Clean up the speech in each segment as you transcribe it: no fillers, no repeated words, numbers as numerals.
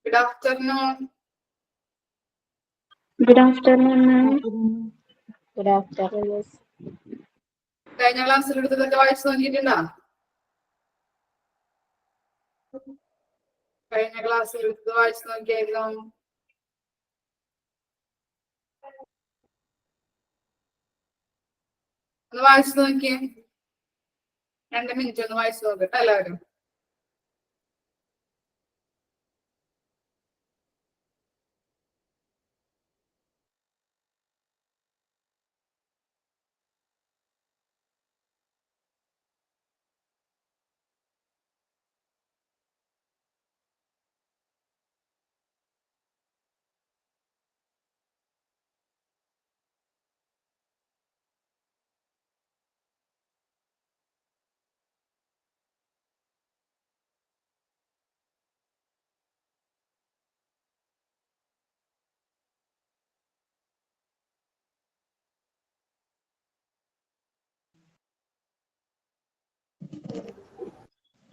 Good afternoon. Good afternoon, ma'am. Good afternoon. കഴിഞ്ഞ ക്ലാസ്സിൽ എടുത്തതൊക്കെ വായിച്ചു നോക്കിയിട്ടുണ്ടോ? കഴിഞ്ഞ ക്ലാസ്സിൽ എടുത്തത് വായിച്ചു നോക്കിയായിരുന്നു. ഒന്ന് വായിച്ചു നോക്കിയേ. 2 മിനിറ്റ് ഒന്ന് വായിച്ചു നോക്കട്ടെ എല്ലാവരും.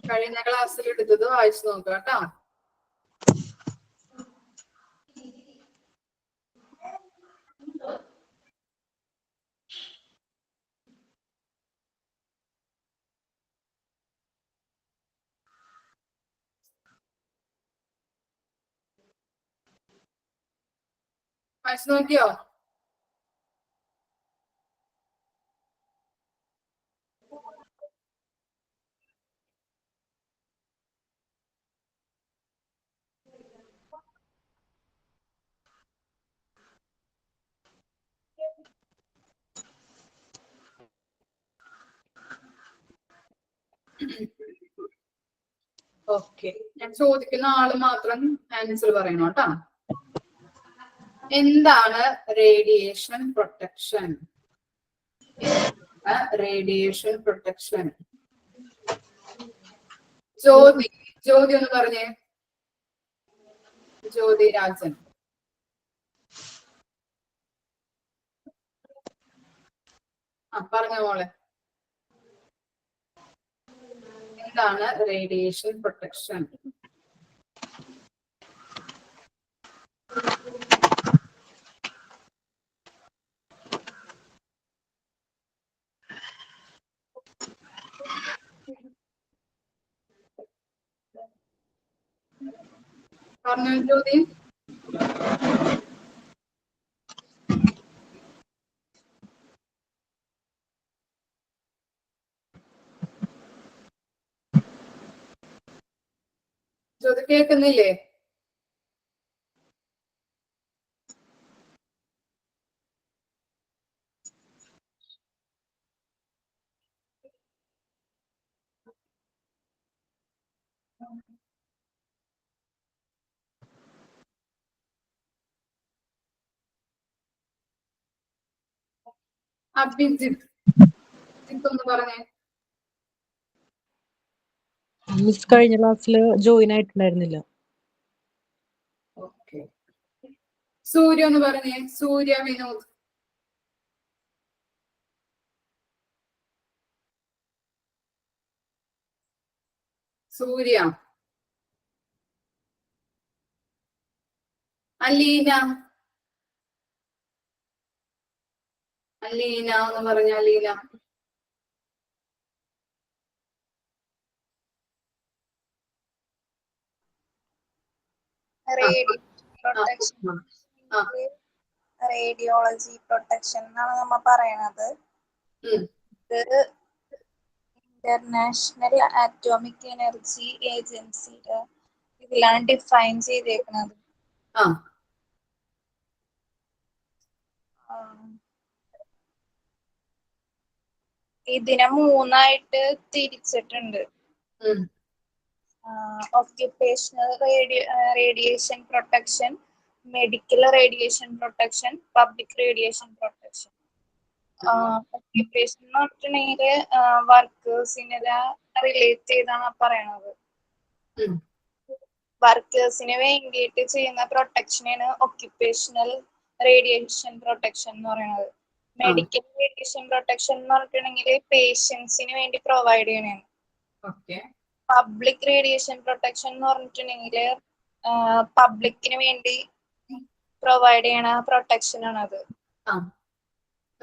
കഴിഞ്ഞ ക്ലാസ്സിൽ എടുത്തത് വായിച്ചു നോക്കുക കേട്ടോ. വായിച്ചു നോക്കിയോ? ഓക്കെ, ഞാൻ ചോദിക്കുന്ന ആള് മാത്രം ആൻസർ പറയണം കേട്ടോ. എന്താണ് radiation protection? Radiation protection. Jyothi ഒന്ന് പറഞ്ഞേ. ജ്യോതി രാജൻ. പറഞ്ഞ മോളെ, എന്താണ് റേഡിയേഷൻ പ്രൊട്ടക്ഷൻ? പറഞ്ഞോ ജ്യോതി. ജ്യോതി കേൾക്കുന്നില്ലേ? അഭിജിത്ത് ഒന്ന് പറഞ്ഞേ. മിസ് കഴിഞ്ഞ ക്ലാസ്സിൽ ജോയിൻ ആയിട്ടുണ്ടായിരുന്നില്ല. ഓക്കെ. സൂര്യ ഒന്ന് പറഞ്ഞേ. സൂര്യ വിനോദ്. സൂര്യ. അലീന. അലീന എന്ന് പറഞ്ഞ. അലീന. റേഡിയോളജി പ്രൊട്ടക്ഷൻ എന്നാണ് നമ്മ പറയണത്. ഇത് ഇന്റർനാഷണൽ ആറ്റോമിക് എനർജി ഏജൻസിയുടെ ഇതിലാണ് ഡിഫൈൻ ചെയ്തേക്കുന്നത്. ഇതിനെ 3 തിരിച്ചിട്ടുണ്ട്. Occupational radiation protection, medical radiation protection, public radiation protection. Occupation എന്ന് പറഞ്ഞിട്ടുണ്ടെങ്കിൽ വർക്കേഴ്സിനെ റിലേറ്റ് ചെയ്താണ് പറയണത്. വർക്കേഴ്സിന് വേണ്ടിയിട്ട് ചെയ്യുന്ന പ്രൊട്ടക്ഷനാണ് ഒക്യുപേഷണൽ റേഡിയേഷൻ പ്രൊട്ടക്ഷൻ എന്ന് പറയുന്നത്. മെഡിക്കൽ റേഡിയേഷൻ പ്രൊട്ടക്ഷൻ എന്ന് പറഞ്ഞിട്ടുണ്ടെങ്കിൽ പേഷ്യൻസിന് വേണ്ടി പ്രൊവൈഡ് ചെയ്യണതാണ്. പബ്ലിക് റേഡിയേഷൻ പ്രൊട്ടക്ഷൻ എന്ന് പറഞ്ഞിട്ടുണ്ടെങ്കിൽ പബ്ലിക്കിന് വേണ്ടി പ്രൊവൈഡ് ചെയ്യണ പ്രൊട്ടക്ഷൻ ആണത്.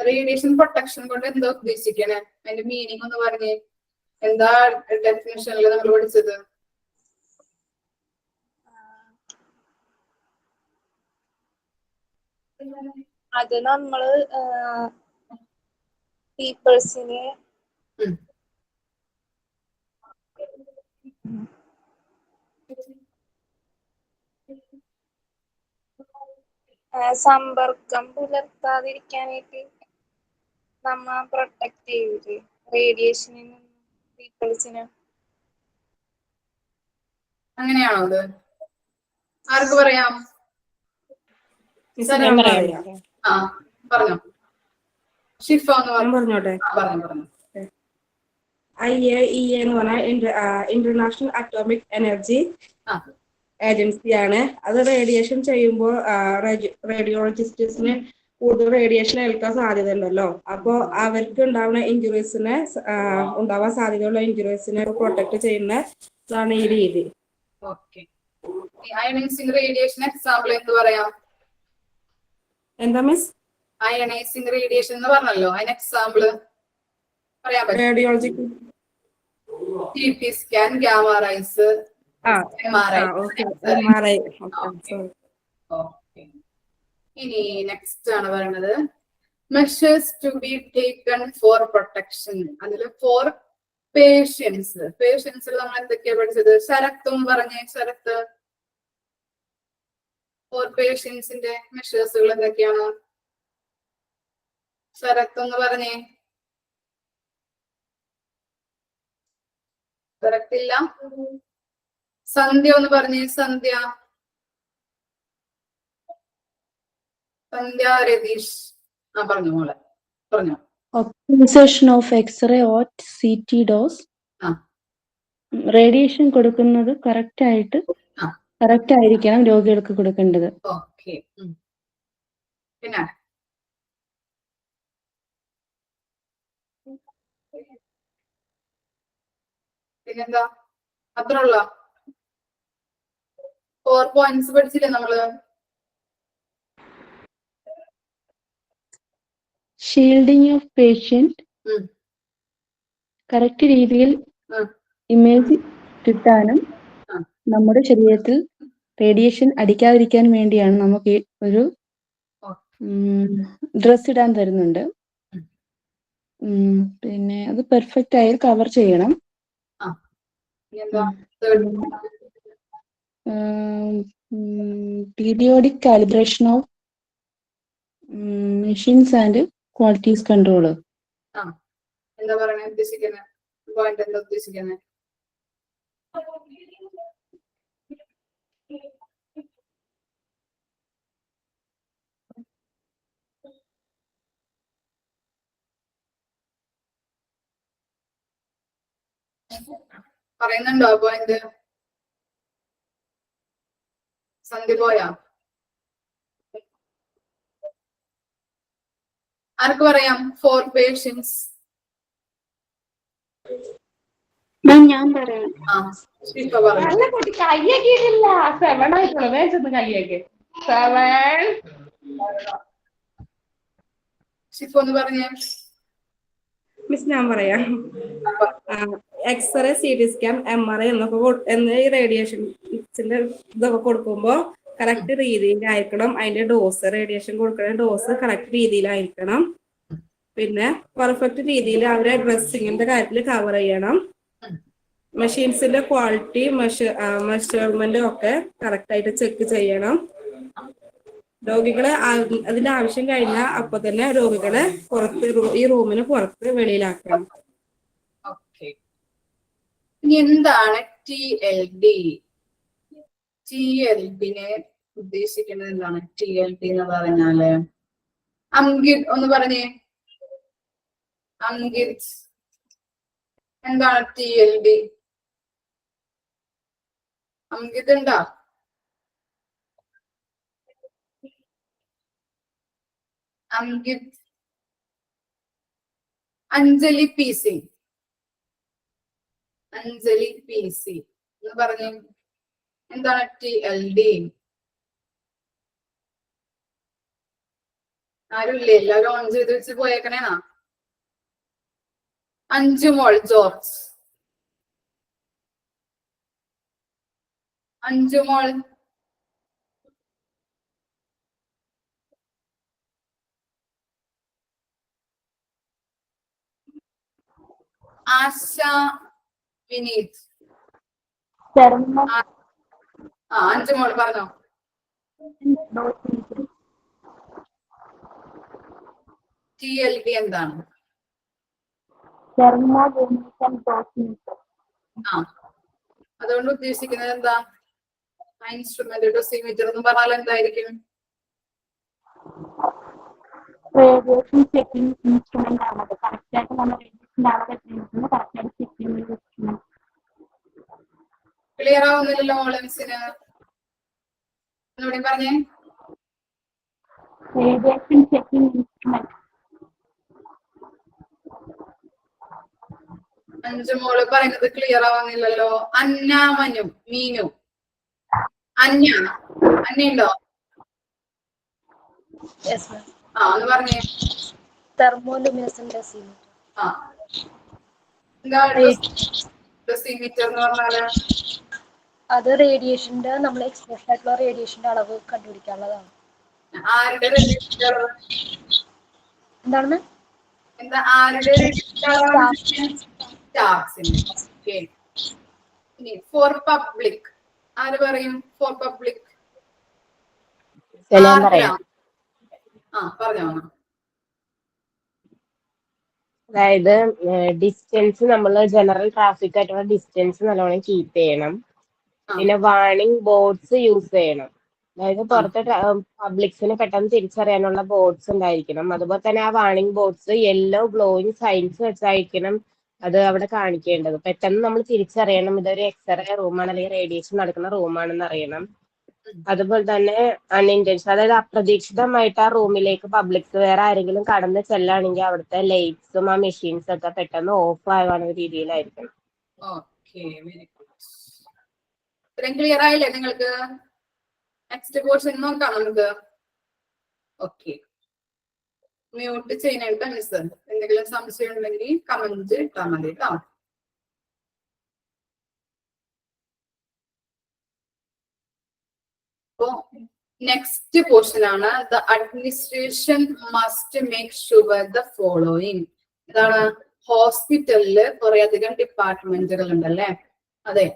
റേഡിയേഷൻ പ്രൊട്ടക്ഷൻ കൊണ്ട് എന്താ ഉദ്ദേശിക്കണേ? അതിന്റെ മീനിങ് ഒന്ന് പറഞ്ഞേ. എന്താ ഡെഫിനിഷനിൽ നമ്മൾ പഠിച്ചത്? അത് നമ്മള് പീപ്പിൾസിന് സമ്പർക്കം പുലർത്താതിരിക്കാനായിട്ട് നമ്മ പ്രൊട്ടക്ട് ചെയ്യൂലേ റേഡിയേഷനിൽ പീപ്പിൾസിന്. അങ്ങനെയാണോ അത്? ആർക്ക് പറയാം? ആ പറഞ്ഞോ. ഷിഫ എന്ന് പറഞ്ഞോട്ടെ. പറഞ്ഞു. IAEA എന്ന് പറഞ്ഞാൽ ഇന്റർനാഷണൽ അറ്റോമിക് എനർജി ഏജൻസിയാണ്. അത് റേഡിയേഷൻ ചെയ്യുമ്പോൾ റേഡിയോളജിസ്റ്റിന് കൂടുതൽ റേഡിയേഷൻ ഏൽക്കാൻ സാധ്യത ഉണ്ടല്ലോ. അപ്പോൾ അവർക്ക് ഉണ്ടാവുന്ന ഇഞ്ചുറീസിനെ ഉണ്ടാവാൻ സാധ്യതയുള്ള ഇഞ്ചുറീസിനെ പ്രൊട്ടക്ട് ചെയ്യുന്നതാണ് ഈ രീതി. അയണൈസിംഗ് റേഡിയേഷൻ എക്സാമ്പിൾ എന്ത് പറയാം? എന്താ മിസ്? അയണൈസിംഗ് റേഡിയേഷൻ എന്ന് പറഞ്ഞല്ലോ, അതിന് എക്സാമ്പിൾ പറയാൻ പറ്റും? Radiological CT scan, gamma rays, MRI. ഇനി നെക്സ്റ്റ് ആണ് പറയുന്നത് measures to be taken for protection. അതിൽ ഫോർ പേഷ്യൻസ്. പേഷ്യൻസിൽ നമ്മൾ എന്തൊക്കെയാ പഠിച്ചത്? ശരത്തും പറഞ്ഞേ. ശരത്ത്, ഫോർ പേഷ്യൻസിന്റെ മെഷേഴ്സുകൾ എന്തൊക്കെയാണ്? ശരത്ത് എന്ന് പറഞ്ഞേ. ശരത്തില്ല. സന്ധ്യ ഒന്ന് പറഞ്ഞേ. സന്ധ്യ രതീഷ് പറഞ്ഞു മോളെ, പറഞ്ഞു. Optimization of X-ray or CT dose. Radiation കൊടുക്കുന്നത് കറക്റ്റ് ആയിരിക്കണം രോഗികൾക്ക് കൊടുക്കേണ്ടത്. ഓക്കെ. പിന്നെ പിന്നെന്താ? അത്രയുള്ള 4 പോയിന്റ്സ് പഠിച്ചില്ലേ നമ്മള്? ഷീൽഡിങ് ഓഫ് പേഷ്യന്റ് കറക്റ്റ് രീതിയിൽ ഇമേജ് കിട്ടാനും നമ്മുടെ ശരീരത്തിൽ റേഡിയേഷൻ അടിക്കാതിരിക്കാൻ വേണ്ടിയാണ് നമുക്ക് ഒരു ഡ്രസ് ഇടാൻ തരുന്നുണ്ട്. പിന്നെ അത് പെർഫെക്റ്റ് ആയി കവർ ചെയ്യണം. Periodic calibration of machines and qualities control. എന്താ പറയാൻ ഉദ്ദേശിക്കുന്നത്? പോയിന്റ് എന്താ ഉദ്ദേശിക്കുന്നത്? പറയുന്നുണ്ടോ പോയിന്റ്? സന്ധ്യ പോയാ? ആർക്ക് പറയാം? For patients. ഞാൻ പറയാം. ഷിഫ പറഞ്ഞു. ഷിഫ ഒന്ന് പറഞ്ഞേ. മിസ് ഞാൻ പറയാം. എക്സ്റേ, CT സ്കാൻ, MRI എന്നൊക്കെ ഈ റേഡിയേഷൻസിന്റെ ഇതൊക്കെ കൊടുക്കുമ്പോൾ കറക്റ്റ് രീതിയിലായിരിക്കണം. അതിന്റെ ഡോസ്, റേഡിയേഷൻ കൊടുക്കുന്ന ഡോസ് കറക്റ്റ് രീതിയിലായിരിക്കണം. പിന്നെ പെർഫെക്റ്റ് രീതിയിൽ അവരെ ഡ്രസ്സിങ്ങിന്റെ കാര്യത്തിൽ കവർ ചെയ്യണം. മെഷീൻസിന്റെ ക്വാളിറ്റി മെഷർമെന്റ് ഒക്കെ കറക്റ്റ് ആയിട്ട് ചെക്ക് ചെയ്യണം. രോഗികളെ അതിന്റെ ആവശ്യം കഴിഞ്ഞാൽ അപ്പൊ തന്നെ രോഗികളെ ഈ റൂമിന് പുറത്ത് വെളിയിലാക്കണം. ഇനി എന്താണ് TLD? TLDനെ ഉദ്ദേശിക്കുന്നത് എന്താണ്? TLD എന്ന് പറഞ്ഞാല് അങ്കിത് ഒന്ന് പറഞ്ഞേ. അങ്കിത്, എന്താണ് TLD? അങ്കിത് ഉണ്ടോ? അങ്കിത്. അഞ്ജലി PC എന്ന് പറഞ്ഞേ. എന്താണ് TLD? ആരുമില്ലേ? എല്ലാവരും ഓൺ ചെയ്ത് വെച്ച് പോയേക്കണേനാ. 5 മോൾ ജോർജ്. 5 മോൾ. ആശ വിനീത്. ആ 5 മോൾ പറഞ്ഞോ. TLD എന്താണ്? ആ അതുകൊണ്ട് ഉദ്ദേശിക്കുന്നത് എന്താ? ഇൻസ്ട്രുമെന്റ് ഡോസിമീറ്റർ എന്ന് പറഞ്ഞാൽ എന്തായിരിക്കും? റേഡിയേഷൻ ചെക്കിംഗ് ഇൻസ്ട്രുമെന്റ് ആണത്. കറക്റ്റായിട്ട് നമ്മൾ റേഡിയേഷൻ്റെ അളവ് എത്രയാണ് കറക്റ്റായിട്ട് ചെക്ക് ചെയ്യുന്ന ഒരു ഇൻസ്ട്രുമെന്റ്. ക്ലിയർ ആവുന്നില്ലല്ലോ മോളൻസിന്? ഒന്നുകൂടി പറഞ്ഞേ. Radiation checking instrument. 5 മോള് പറയുന്നത് ക്ലിയർ ആവുന്നില്ലല്ലോ. അന്ന, മനു, മീനു. അന്നയുണ്ടോ? ഒന്ന് പറഞ്ഞേ. തെർമോലുമിനസെന്റ് ഡെസിമീറ്റർ. എന്താ ഡെസിമീറ്റർ എന്ന് പറഞ്ഞാല്? അത് റേഡിയേഷന്റെ നമ്മൾ എക്സ്പോസ് ആയിട്ടുള്ള റേഡിയേഷന്റെ അളവ് കണ്ടുപിടിക്കാനുള്ളതാണ്. ആരുടെ രജിസ്റ്റർ? എന്താണ്? എന്താ ആരുടെ സ്റ്റാഫ്സിന്റെ? ഇനി ഫോർ പബ്ലിക് ആര് പറയും? ഫോർ പബ്ലിക് പറഞ്ഞോ. അതായത് ഡിസ്റ്റൻസ് നമ്മൾ ജനറൽ ട്രാഫിക് ആയിട്ടുള്ള ഡിസ്റ്റൻസ് നല്ലോണം കീപ്പ് ചെയ്യണം. പിന്നെ വാർണിംഗ് ബോർഡ്സ് യൂസ് ചെയ്യണം. അതായത് പുറത്തെ പബ്ലിക്സിന് പെട്ടെന്ന് തിരിച്ചറിയാനുള്ള ബോർഡ്സ് ഉണ്ടായിരിക്കണം. അതുപോലെ തന്നെ ആ warning boards yellow glowing signs വെച്ചായിരിക്കണം അത് അവിടെ കാണിക്കേണ്ടത്. പെട്ടെന്ന് നമ്മൾ തിരിച്ചറിയണം ഇതൊരു എക്സ്റേ റൂമാണ് അല്ലെങ്കിൽ റേഡിയേഷൻ നടക്കുന്ന റൂമാണെന്ന് അറിയണം. അതുപോലെ തന്നെ അൺഇൻറ്റൻഷൻ, അതായത് അപ്രതീക്ഷിതമായിട്ട് ആ റൂമിലേക്ക് പബ്ലിക് വേറെ ആരെങ്കിലും കടന്ന് ചെല്ലുകയാണെങ്കിൽ അവിടുത്തെ ലൈറ്റ്സും ആ മെഷീൻസും ഒക്കെ പെട്ടെന്ന് ഓഫ് ആവുന്ന രീതിയിലായിരിക്കണം. ഇത്രയും ക്ലിയർ ആയില്ലേ നിങ്ങൾക്ക്? നെക്സ്റ്റ് പോർഷൻ നോക്കാം നമുക്ക്. ഓക്കെ, മ്യൂട്ട് ചെയ്യാനായിട്ട് മിസ്. എന്തെങ്കിലും സംശയം ഉണ്ടെങ്കിൽ കമന്റ് ഇട്ടാൽ മതി കേട്ടോ. അപ്പോ നെക്സ്റ്റ് പോർഷൻ ആണ് the administration must make sure the following. ഇതാണ് ഹോസ്പിറ്റലില് കുറെ അധികം ഡിപ്പാർട്ട്മെന്റുകൾ ഉണ്ടല്ലേ? അതെ,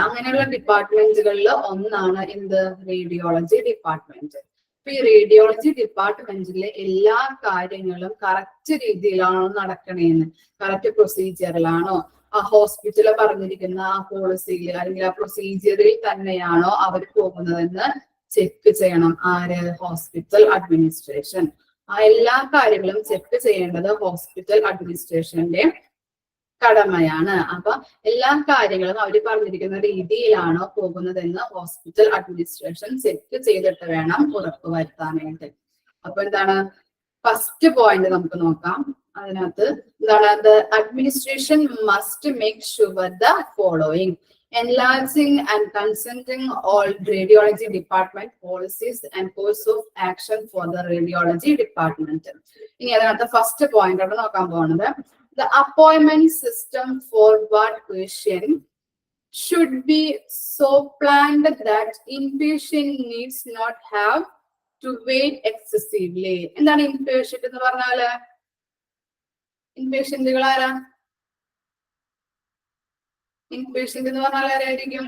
അങ്ങനെയുള്ള ഡിപ്പാർട്ട്മെന്റുകളിൽ ഒന്നാണ് എന്ത്? Radiology department. അപ്പൊ ഈ റേഡിയോളജി ഡിപ്പാർട്ട്മെന്റിലെ എല്ലാ കാര്യങ്ങളും കറക്റ്റ് രീതിയിലാണോ നടക്കണേന്ന്, കറക്റ്റ് പ്രൊസീജിയറിലാണോ, ആ ഹോസ്പിറ്റലിൽ പറഞ്ഞിരിക്കുന്ന ആ പോളിസിയിൽ അല്ലെങ്കിൽ ആ പ്രൊസീജിയറിൽ തന്നെയാണോ അവർ പോകുന്നതെന്ന് ചെക്ക് ചെയ്യണം. ആര്? Hospital administration. ആ എല്ലാ കാര്യങ്ങളും ചെക്ക് ചെയ്യേണ്ടത് ഹോസ്പിറ്റൽ അഡ്മിനിസ്ട്രേഷന്റെ കടമയാണ്. അപ്പൊ എല്ലാ കാര്യങ്ങളും അവർ പറഞ്ഞിരിക്കുന്ന രീതിയിലാണോ പോകുന്നതെന്ന് ഹോസ്പിറ്റൽ അഡ്മിനിസ്ട്രേഷൻ ചെക്ക് ചെയ്തിട്ട് വേണം ഉറപ്പുവരുത്താനായിട്ട്. അപ്പൊ എന്താണ് ഫസ്റ്റ് പോയിന്റ് നമുക്ക് നോക്കാം. അതിനകത്ത് എന്താണ്? The administration must make sure the following: enlarging and consenting all radiology department policies and course of action for the radiology department. ഇനി അതിനകത്ത് ഫസ്റ്റ് പോയിന്റ് ആണ് നോക്കാൻ പോകുന്നത്. The appointment system for what patient should be so planned that inpatient needs not have to wait excessively. എന്താണ് inpatient എന്ന് പറഞ്ഞാല്? ഇൻപേഷ്യന്റുകൾ ആരാ? Inpatient എന്ന് പറഞ്ഞാൽ ആരായിരിക്കും?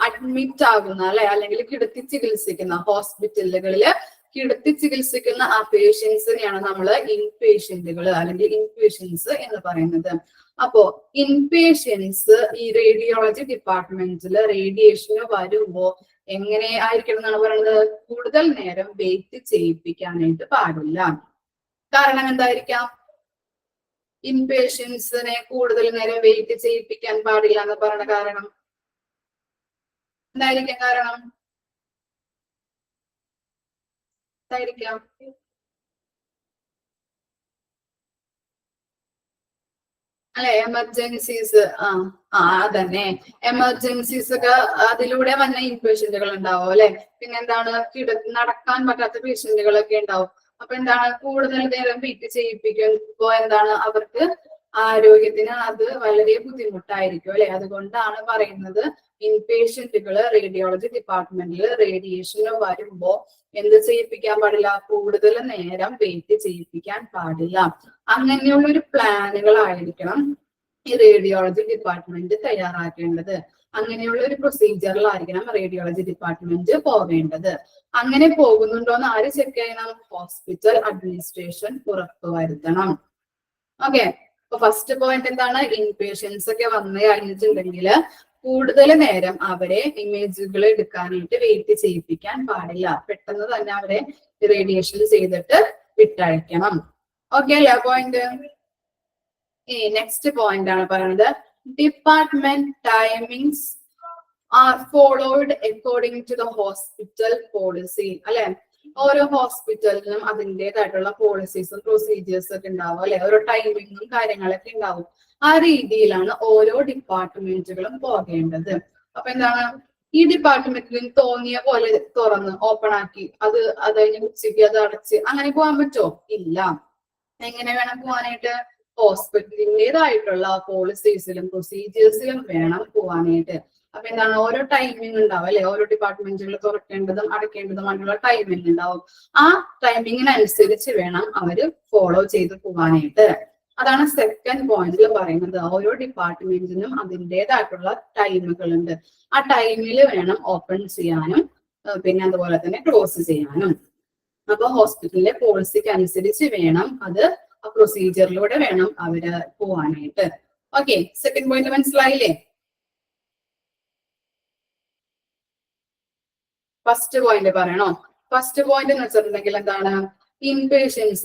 അഡ്മിറ്റ് ആകുന്ന അല്ലെ, അല്ലെങ്കിൽ കിടത്തി ചികിത്സിക്കുന്ന, ഹോസ്പിറ്റലുകളില് കിടത്തി ചികിത്സിക്കുന്ന ആ പേഷ്യൻസിനെയാണ് നമ്മൾ ഇൻപേഷ്യന്റുകൾ അല്ലെങ്കിൽ ഇൻപേഷ്യൻസ് എന്ന് പറയുന്നത്. അപ്പോ ഇൻപേഷ്യൻസ് ഈ റേഡിയോളജി ഡിപ്പാർട്ട്മെന്റിൽ റേഡിയേഷന് വരുമ്പോ എങ്ങനെ ആയിരിക്കണം എന്നാണ് പറയുന്നത്? കൂടുതൽ നേരം വെയിറ്റ് ചെയ്യിപ്പിക്കാനായിട്ട് പാടില്ല. കാരണം എന്തായിരിക്കാം? ഇൻപേഷ്യൻസിനെ കൂടുതൽ നേരം വെയിറ്റ് ചെയ്യിപ്പിക്കാൻ പാടില്ല എന്ന് പറയുന്ന കാരണം എന്തായിരിക്കാം? കാരണം എന്തായിരിക്കാം? അല്ലെ എമർജൻസീസ്. അതന്നെ എമർജൻസീസ് ഒക്കെ അതിലൂടെ വന്ന ഇൻപേഷ്യന്റുകൾ ഉണ്ടാവും അല്ലെ. പിന്നെ എന്താണ് നടക്കാൻ പറ്റാത്ത പേഷ്യന്റുകളൊക്കെ ഉണ്ടാവും. അപ്പൊ എന്താണ് കൂടുതൽ നേരം വെയിറ്റ് ചെയ്യിപ്പിക്കുമ്പോ എന്താണ് അവർക്ക് ആരോഗ്യത്തിന് അത് വളരെ ബുദ്ധിമുട്ടായിരിക്കും അല്ലെ. അതുകൊണ്ടാണ് പറയുന്നത് ഇൻപേഷ്യന്റുകള് റേഡിയോളജി ഡിപ്പാർട്ട്മെന്റിൽ റേഡിയേഷന് വരുമ്പോ എന്ത് ചെയ്യിപ്പിക്കാൻ പാടില്ല, കൂടുതൽ നേരം വെയിറ്റ് ചെയ്യിപ്പിക്കാൻ പാടില്ല. അങ്ങനെയുള്ള ഒരു പ്ലാനുകളായിരിക്കണം ഈ റേഡിയോളജി ഡിപ്പാർട്ട്മെന്റ് തയ്യാറാക്കേണ്ടത്. അങ്ങനെയുള്ള ഒരു പ്രൊസീജിയറിലായിരിക്കണം റേഡിയോളജി ഡിപ്പാർട്ട്മെന്റ് പോവേണ്ടത്. അങ്ങനെ പോകുന്നുണ്ടോന്ന് ആര് ചെക്ക് ചെയ്യണം? ഹോസ്പിറ്റൽ അഡ്മിനിസ്ട്രേഷൻ ഉറപ്പുവരുത്തണം. ഓക്കെ, അപ്പൊ ഫസ്റ്റ് പോയിന്റ് എന്താണ്? ഇൻപേഷ്യൻസ് ഒക്കെ വന്നു കഴിഞ്ഞിട്ടുണ്ടെങ്കിൽ കൂടുതൽ നേരം അവരെ ഇമേജുകൾ എടുക്കാനായിട്ട് വെയിറ്റ് ചെയ്യിപ്പിക്കാൻ പാടില്ല. പെട്ടെന്ന് തന്നെ അവരെ റേഡിയേഷൻ ചെയ്തിട്ട് വിട്ടയക്കണം. ഓക്കെ അല്ലേ പോയിന്റ്? നെക്സ്റ്റ് പോയിന്റ് ആണ് പറയുന്നത് department timings are followed according to the hospital policy. അല്ലെ, ഓരോ ഹോസ്പിറ്റലിനും അതിൻ്റെതായിട്ടുള്ള പോളിസീസും പ്രൊസീജിയേഴ്സും ഒക്കെ ഉണ്ടാവും അല്ലെ. ഓരോ ടൈമിങ്ങും കാര്യങ്ങളൊക്കെ ഉണ്ടാവും. ആ രീതിയിലാണ് ഓരോ ഡിപ്പാർട്ട്മെന്റുകളും പോകേണ്ടത്. അപ്പൊ എന്താണ്, ഈ ഡിപ്പാർട്ട്മെന്റിൽ തോന്നിയ പോലെ തുറന്ന് ഓപ്പൺ ആക്കി അത് കഴിഞ്ഞ് ഉച്ചയ്ക്ക് അത് അടച്ച് അങ്ങനെ പോകാൻ പറ്റുമോ? ഇല്ല. എങ്ങനെ വേണം പോകാനായിട്ട്? ഹോസ്പിറ്റലിൻ്റെതായിട്ടുള്ള പോളിസീസിലും പ്രൊസീജിയേഴ്സിലും വേണം പോവാനായിട്ട്. അപ്പൊ എന്താണ്, ഓരോ ടൈമിംഗ് ഉണ്ടാവും അല്ലെ. ഓരോ ഡിപ്പാർട്ട്മെന്റുകൾ തുറക്കേണ്ടതും അടയ്ക്കേണ്ടതുമായിട്ടുള്ള ടൈമിംഗ് ഉണ്ടാവും. ആ ടൈമിങ്ങിനനുസരിച്ച് വേണം അവര് ഫോളോ ചെയ്ത് പോവാനായിട്ട്. അതാണ് സെക്കൻഡ് പോയിന്റിൽ പറയുന്നത്. ഓരോ ഡിപ്പാർട്ട്മെന്റിനും അതിൻ്റെതായിട്ടുള്ള ടൈമുകളുണ്ട്. ആ ടൈമിൽ വേണം ഓപ്പൺ ചെയ്യാനും പിന്നെ അതുപോലെ തന്നെ ക്ലോസ് ചെയ്യാനും. അപ്പൊ ഹോസ്പിറ്റലിലെ പോളിസിക്ക് അനുസരിച്ച് വേണം അത് ആ പ്രൊസീജിയറിലൂടെ വേണം അവര് പോവാനായിട്ട്. ഓക്കെ, സെക്കൻഡ് പോയിന്റ് മനസ്സിലായില്ലേ? ഫസ്റ്റ് പോയിന്റ് പറയണോ? ഫസ്റ്റ് പോയിന്റ് എന്ന് വെച്ചിട്ടുണ്ടെങ്കിൽ എന്താണ്? ഇൻപേഷ്യൻസ്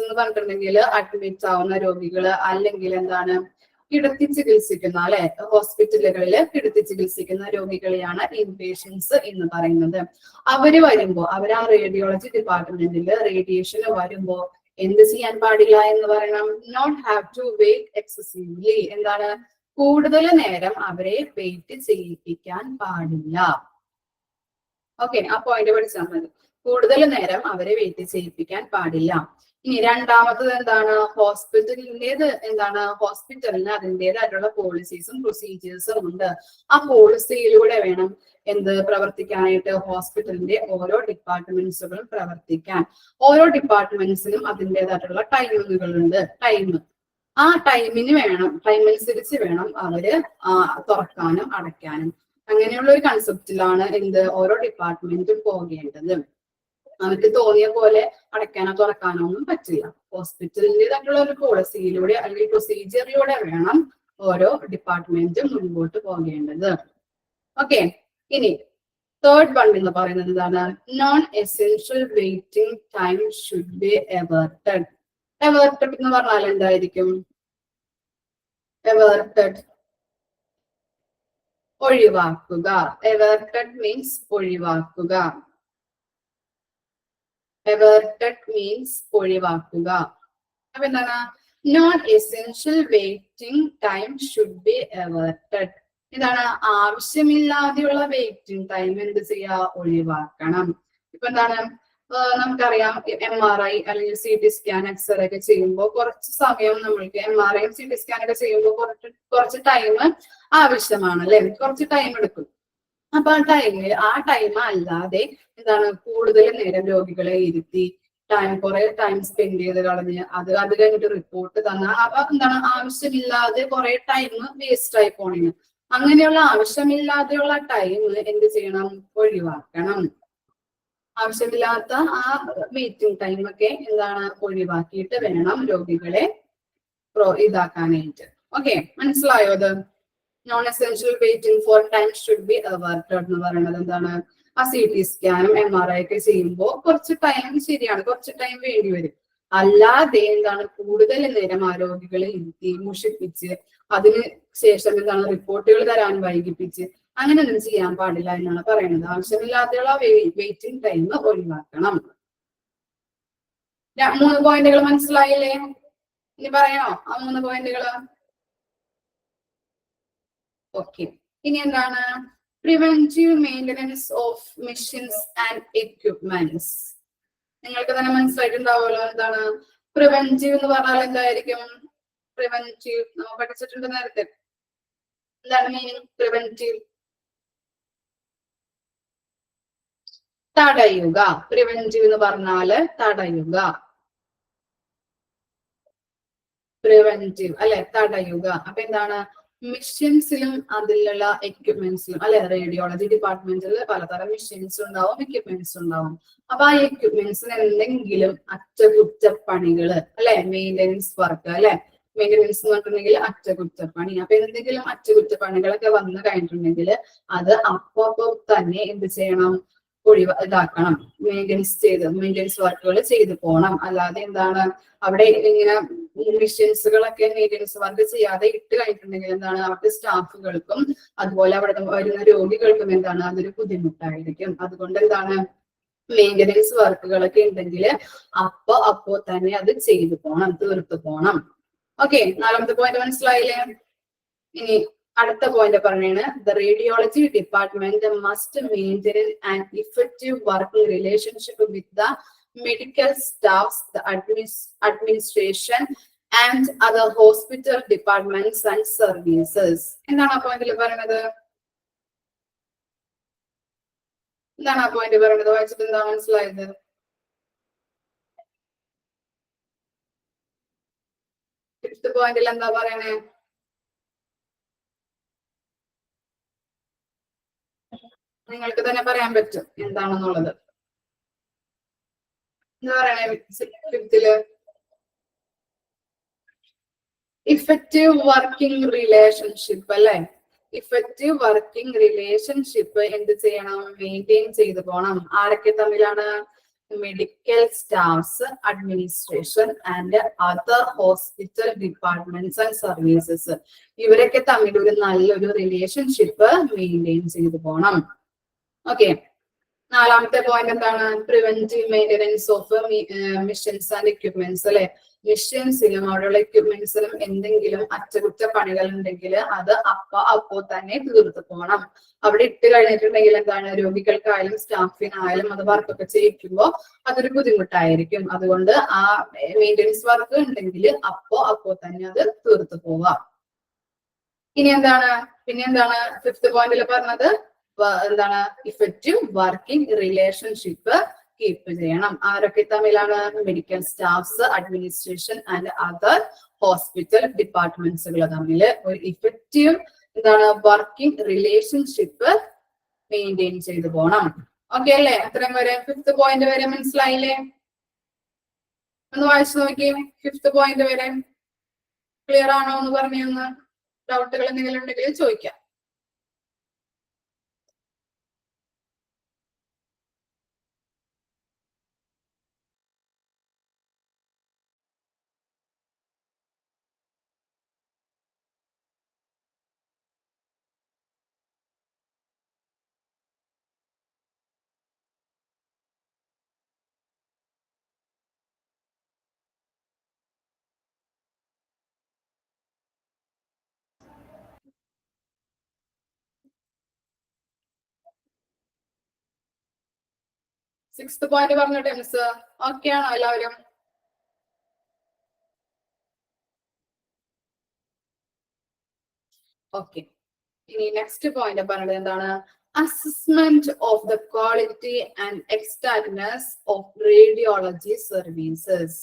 എന്ന് പറഞ്ഞിട്ടുണ്ടെങ്കിൽ അഡ്മിറ്റ് ആവുന്ന രോഗികള് അല്ലെങ്കിൽ എന്താണ് കിടത്തി ചികിത്സിക്കുന്ന അല്ലെ, ഹോസ്പിറ്റലുകളിൽ കിടത്തി ചികിത്സിക്കുന്ന രോഗികളെയാണ് ഇൻപേഷ്യൻസ് എന്ന് പറയുന്നത്. അവര് വരുമ്പോ അവർ ആ റേഡിയോളജി ഡിപ്പാർട്ട്മെന്റിൽ റേഡിയേഷന് വരുമ്പോ എന്ത് ചെയ്യാൻ പാടില്ല എന്ന് പറയണം? Not have to wait excessively. എന്താണ്, കൂടുതൽ നേരം അവരെ വെയിറ്റ് ചെയ്യിപ്പിക്കാൻ പാടില്ല. ഓക്കെ, ആ പോയിന്റ് പഠിച്ചാൽ മതി. കൂടുതൽ നേരം അവരെ വെയിറ്റ് ചെയ്യിപ്പിക്കാൻ പാടില്ല. ഇനി രണ്ടാമത്തത് എന്താണ്? ഹോസ്പിറ്റലിന് അതിൻ്റെതായിട്ടുള്ള പോളിസീസും പ്രൊസീജിയേഴ്സും ഉണ്ട്. ആ പോളിസിയിലൂടെ വേണം എന്ത് പ്രവർത്തിക്കാനായിട്ട്? ഹോസ്പിറ്റലിന്റെ ഓരോ ഡിപ്പാർട്ട്മെന്റ്സുകളും പ്രവർത്തിക്കാൻ. ഓരോ ഡിപ്പാർട്ട്മെന്റ്സിനും അതിൻ്റെതായിട്ടുള്ള ടൈമിങ്ങുകളുണ്ട്. ആ ടൈമനുസരിച്ച് വേണം അവര് തുറക്കാനും അടയ്ക്കാനും. അങ്ങനെയുള്ള ഒരു കൺസെപ്റ്റിലാണ് ഓരോ ഡിപ്പാർട്ട്മെന്റും പോകേണ്ടത്. അവർക്ക് തോന്നിയ പോലെ അടയ്ക്കാനോ തുറക്കാനോ ഒന്നും പറ്റില്ല. ഹോസ്പിറ്റലിൻ്റെതായിട്ടുള്ള ഒരു പോളിസിയിലൂടെ അല്ലെങ്കിൽ പ്രൊസീജിയറിലൂടെ വേണം ഓരോ ഡിപ്പാർട്ട്മെന്റും മുൻപോട്ട് പോകേണ്ടത്. ഓക്കെ, ഇനി തേർഡ് വൺ എന്ന് പറയുന്നത് എന്താണ്? Non essential waiting time should be averted. Averted എന്ന് പറഞ്ഞാൽ എന്തായിരിക്കും? എവേർട്ടഡ് ഒഴിവാക്കുക. എവേർട്ടഡ് മീൻസ് ഒഴിവാക്കുക. അപ്പൊ എന്താണ്? Non essential waiting time should be averted. എന്താണ്? ആവശ്യമില്ലാതെയുള്ള വെയിറ്റിംഗ് ടൈം എന്ത് ചെയ്യാ? ഒഴിവാക്കണം. ഇപ്പൊ എന്താണ്, നമുക്കറിയാം MRI അല്ലെങ്കിൽ CT സ്കാൻ എക്സ്റേ ഒക്കെ ചെയ്യുമ്പോൾ കുറച്ച് സമയം നമ്മൾക്ക് MRI CT സ്കാൻ ഒക്കെ ചെയ്യുമ്പോൾ കുറച്ച് ടൈം ആവശ്യമാണ് അല്ലെ. കുറച്ച് ടൈം എടുക്കും. അപ്പൊ ആ ടൈം അല്ലാതെ എന്താണ്, കൂടുതൽ നേരം രോഗികളെ ഇരുത്തി കുറെ ടൈം സ്പെൻഡ് ചെയ്ത് കളഞ്ഞ് അത് കഴിഞ്ഞിട്ട് റിപ്പോർട്ട് തന്ന അപ്പൊ എന്താണ്, ആവശ്യമില്ലാതെ കുറെ ടൈം വേസ്റ്റ് ആയി പോണേന്. അങ്ങനെയുള്ള ആവശ്യമില്ലാതെയുള്ള ടൈം എന്ത് ചെയ്യണം? ഒഴിവാക്കണം. ആവശ്യമില്ലാത്ത ആ വെയിറ്റിംഗ് ടൈം ഒക്കെ എന്താണ് ഒഴിവാക്കിയിട്ട് വേണം രോഗികളെ ഇതാക്കാനായിട്ട്. ഓക്കെ, മനസ്സിലായോ? അത് non essential waiting for time should be averted എന്ന് പറയുന്നത് എന്താണ്? ആ CT സ്കാനും MRI ഒക്കെ ചെയ്യുമ്പോൾ കുറച്ച് ടൈം, ശരിയാണ്, കുറച്ച് ടൈം വേണ്ടി വരും. അല്ലാതെ എന്താണ്, കൂടുതൽ നേരം ആ രോഗികളെ ഇരുത്തി മുഷിപ്പിച്ച് അതിന് ശേഷം എന്താണ് റിപ്പോർട്ടുകൾ തരാൻ വൈകിപ്പിച്ച് അങ്ങനെയൊന്നും ചെയ്യാൻ പാടില്ല എന്നാണ് പറയുന്നത്. ആവശ്യമില്ലാതെയുള്ള വെയിറ്റിംഗ് ടൈം ഒഴിവാക്കണം. 3 പോയിന്റുകൾ മനസ്സിലായില്ലേ? ഇനി പറയണോ ആ 3 പോയിന്റുകൾ? ഓക്കെ, ഇനി എന്താണ് preventive maintenance of machines and equipments. നിങ്ങൾക്ക് തന്നെ മനസ്സിലായിട്ടുണ്ടാവുമല്ലോ എന്താണ് പ്രിവെന്റീവ് എന്ന് പറഞ്ഞാൽ എന്തായിരിക്കും. പ്രിവെന്റീവ് നമ്മൾ പഠിച്ചിട്ടുണ്ട് നേരത്തെ. എന്താണ് മീനിങ് പ്രിവെന്റീവ്? തടയുക. പ്രിവെന്റീവ് എന്ന് പറഞ്ഞാല് തടയുക. പ്രിവെന്റീവ് അല്ലെ, തടയുക. അപ്പൊ എന്താണ് മെഷീൻസിലും അതിലുള്ള എക്യുപ്മെന്റ്സിലും അല്ലെ, റേഡിയോളജി ഡിപ്പാർട്ട്മെന്റിൽ പലതരം മെഷീൻസ് ഉണ്ടാവും, എക്യുപ്മെന്റ്സ് ഉണ്ടാവും. അപ്പൊ ആ എക്യുപ്മെന്റ്സിന് എന്തെങ്കിലും അറ്റകുറ്റപ്പണികള് അല്ലെ, മെയിൻ്റെനൻസ് വർക്ക് അല്ലെ, മെയിൻ്റെനൻസ് എന്ന് പറഞ്ഞിട്ടുണ്ടെങ്കിൽ അറ്റകുറ്റപ്പണി. അപ്പൊ എന്തെങ്കിലും അറ്റകുറ്റപ്പണികളൊക്കെ വന്നു കഴിഞ്ഞിട്ടുണ്ടെങ്കിൽ അത് അപ്പൊ തന്നെ എന്ത് ചെയ്യണം, ഇതാക്കണം, മെയിൻ്റെനൻസ് വർക്കുകൾ ചെയ്തു പോകണം. അല്ലാതെ എന്താണ് അവിടെ ഇങ്ങനെ മെഷീൻസുകളൊക്കെ മെയിൻ്റെനൻസ് വർക്ക് ചെയ്യാതെ ഇട്ട് കഴിഞ്ഞിട്ടുണ്ടെങ്കിൽ എന്താണ് അവർക്ക് സ്റ്റാഫുകൾക്കും അതുപോലെ അവിടെ വരുന്ന രോഗികൾക്കും എന്താണ് അതൊരു ബുദ്ധിമുട്ടായിരിക്കും. അതുകൊണ്ട് എന്താണ് മെയിൻ്റെനൻസ് വർക്കുകളൊക്കെ ഉണ്ടെങ്കിൽ അപ്പോ തന്നെ അത് ചെയ്തു പോകണം, തീർത്തു പോകണം. ഓക്കെ, 4ാമത്തെ പോയിന്റ് മനസ്സിലായില്ലേ? ഇനി അടുത്ത പോയിന്റ് പറഞ്ഞാണ് the radiology department must maintain and effective working relationship with the medical staffs, the administration and other hospital departments and services. എന്താണ് ആ പോയിന്റിൽ പറയുന്നത്? എന്താണ് ആ പോയിന്റ് പറയുന്നത്? വായിച്ചിട്ട് എന്താ മനസ്സിലായത്? ഫിഫ്ത് പോയിന്റിൽ എന്താ പറയണേ? നിങ്ങൾക്ക് തന്നെ പറയാൻ പറ്റും എന്താണെന്നുള്ളത്. എന്താ പറയണേ ഫിഫ്തില്? ഇഫക്റ്റീവ് വർക്കിംഗ് റിലേഷൻഷിപ്പ് അല്ലെ. ഇഫക്റ്റീവ് വർക്കിംഗ് റിലേഷൻഷിപ്പ് എന്ത് ചെയ്യണം? മെയിൻറ്റെയിൻ ചെയ്തു പോകണം. ആരൊക്കെ തമ്മിലാണ്? Medical staffs, administration and other hospital departments and services. ഇവരൊക്കെ തമ്മിൽ ഒരു നല്ലൊരു റിലേഷൻഷിപ്പ് മെയിൻറ്റെയിൻ ചെയ്തു പോകണം. ഓക്കെ, 4ാമത്തെ പോയിന്റ് എന്താണ്? Preventive maintenance of machines and equipments അല്ലെ. മെഷീൻസിലും അവിടെയുള്ള എക്യുപ്മെന്റ്സിലും എന്തെങ്കിലും അറ്റകുറ്റപ്പണികൾ ഉണ്ടെങ്കിൽ അത് അപ്പോ തന്നെ തീർത്തു പോകണം. അവിടെ ഇട്ട് കഴിഞ്ഞിട്ടുണ്ടെങ്കിൽ എന്താണ് രോഗികൾക്കായാലും സ്റ്റാഫിനായാലും അത് വർക്കൊക്കെ ചെയ്യിക്കുമ്പോൾ അതൊരു ബുദ്ധിമുട്ടായിരിക്കും. അതുകൊണ്ട് ആ മെയിൻ്റെനൻസ് വർക്ക് ഉണ്ടെങ്കിൽ അപ്പോ തന്നെ അത് തീർത്തു പോവാം. ഇനി എന്താണ് പിന്നെ എന്താണ് 5th പോയിന്റിൽ പറഞ്ഞത്? എന്താണ്? ഇഫക്റ്റീവ് വർക്കിംഗ് റിലേഷൻഷിപ്പ് കീപ്പ് ചെയ്യണം. ആരൊക്കെ തമ്മിലാണ്? Medical staffs, administration and other hospital ഡിപ്പാർട്ട്മെന്റ്സുകൾ തമ്മിൽ ഒരു ഇഫക്റ്റീവ് എന്താണ് വർക്കിംഗ് റിലേഷൻഷിപ്പ് മെയിൻറ്റെയിൻ ചെയ്തു പോകണം. ഓക്കെ അല്ലേ? അത്രയും വരെ 5th പോയിന്റ് വരെ മനസ്സിലായില്ലേ? ഒന്ന് വായിച്ചു നോക്കി. 5th പോയിന്റ് വരെ ക്ലിയർ ആണോ എന്ന് പറഞ്ഞൊന്ന്. ഡൗട്ടുകൾ എന്തെങ്കിലും ഉണ്ടെങ്കിൽ ചോദിക്കാം. സിക്സ്ത് പോയിന്റ് പറഞ്ഞിട്ട് മിസ് ഓക്കെ ആണോ എല്ലാവരും? ഓക്കെ, ഇനി നെക്സ്റ്റ് പോയിന്റ് പറഞ്ഞത് എന്താണ്? Assessment of the quality and exactness of radiology services.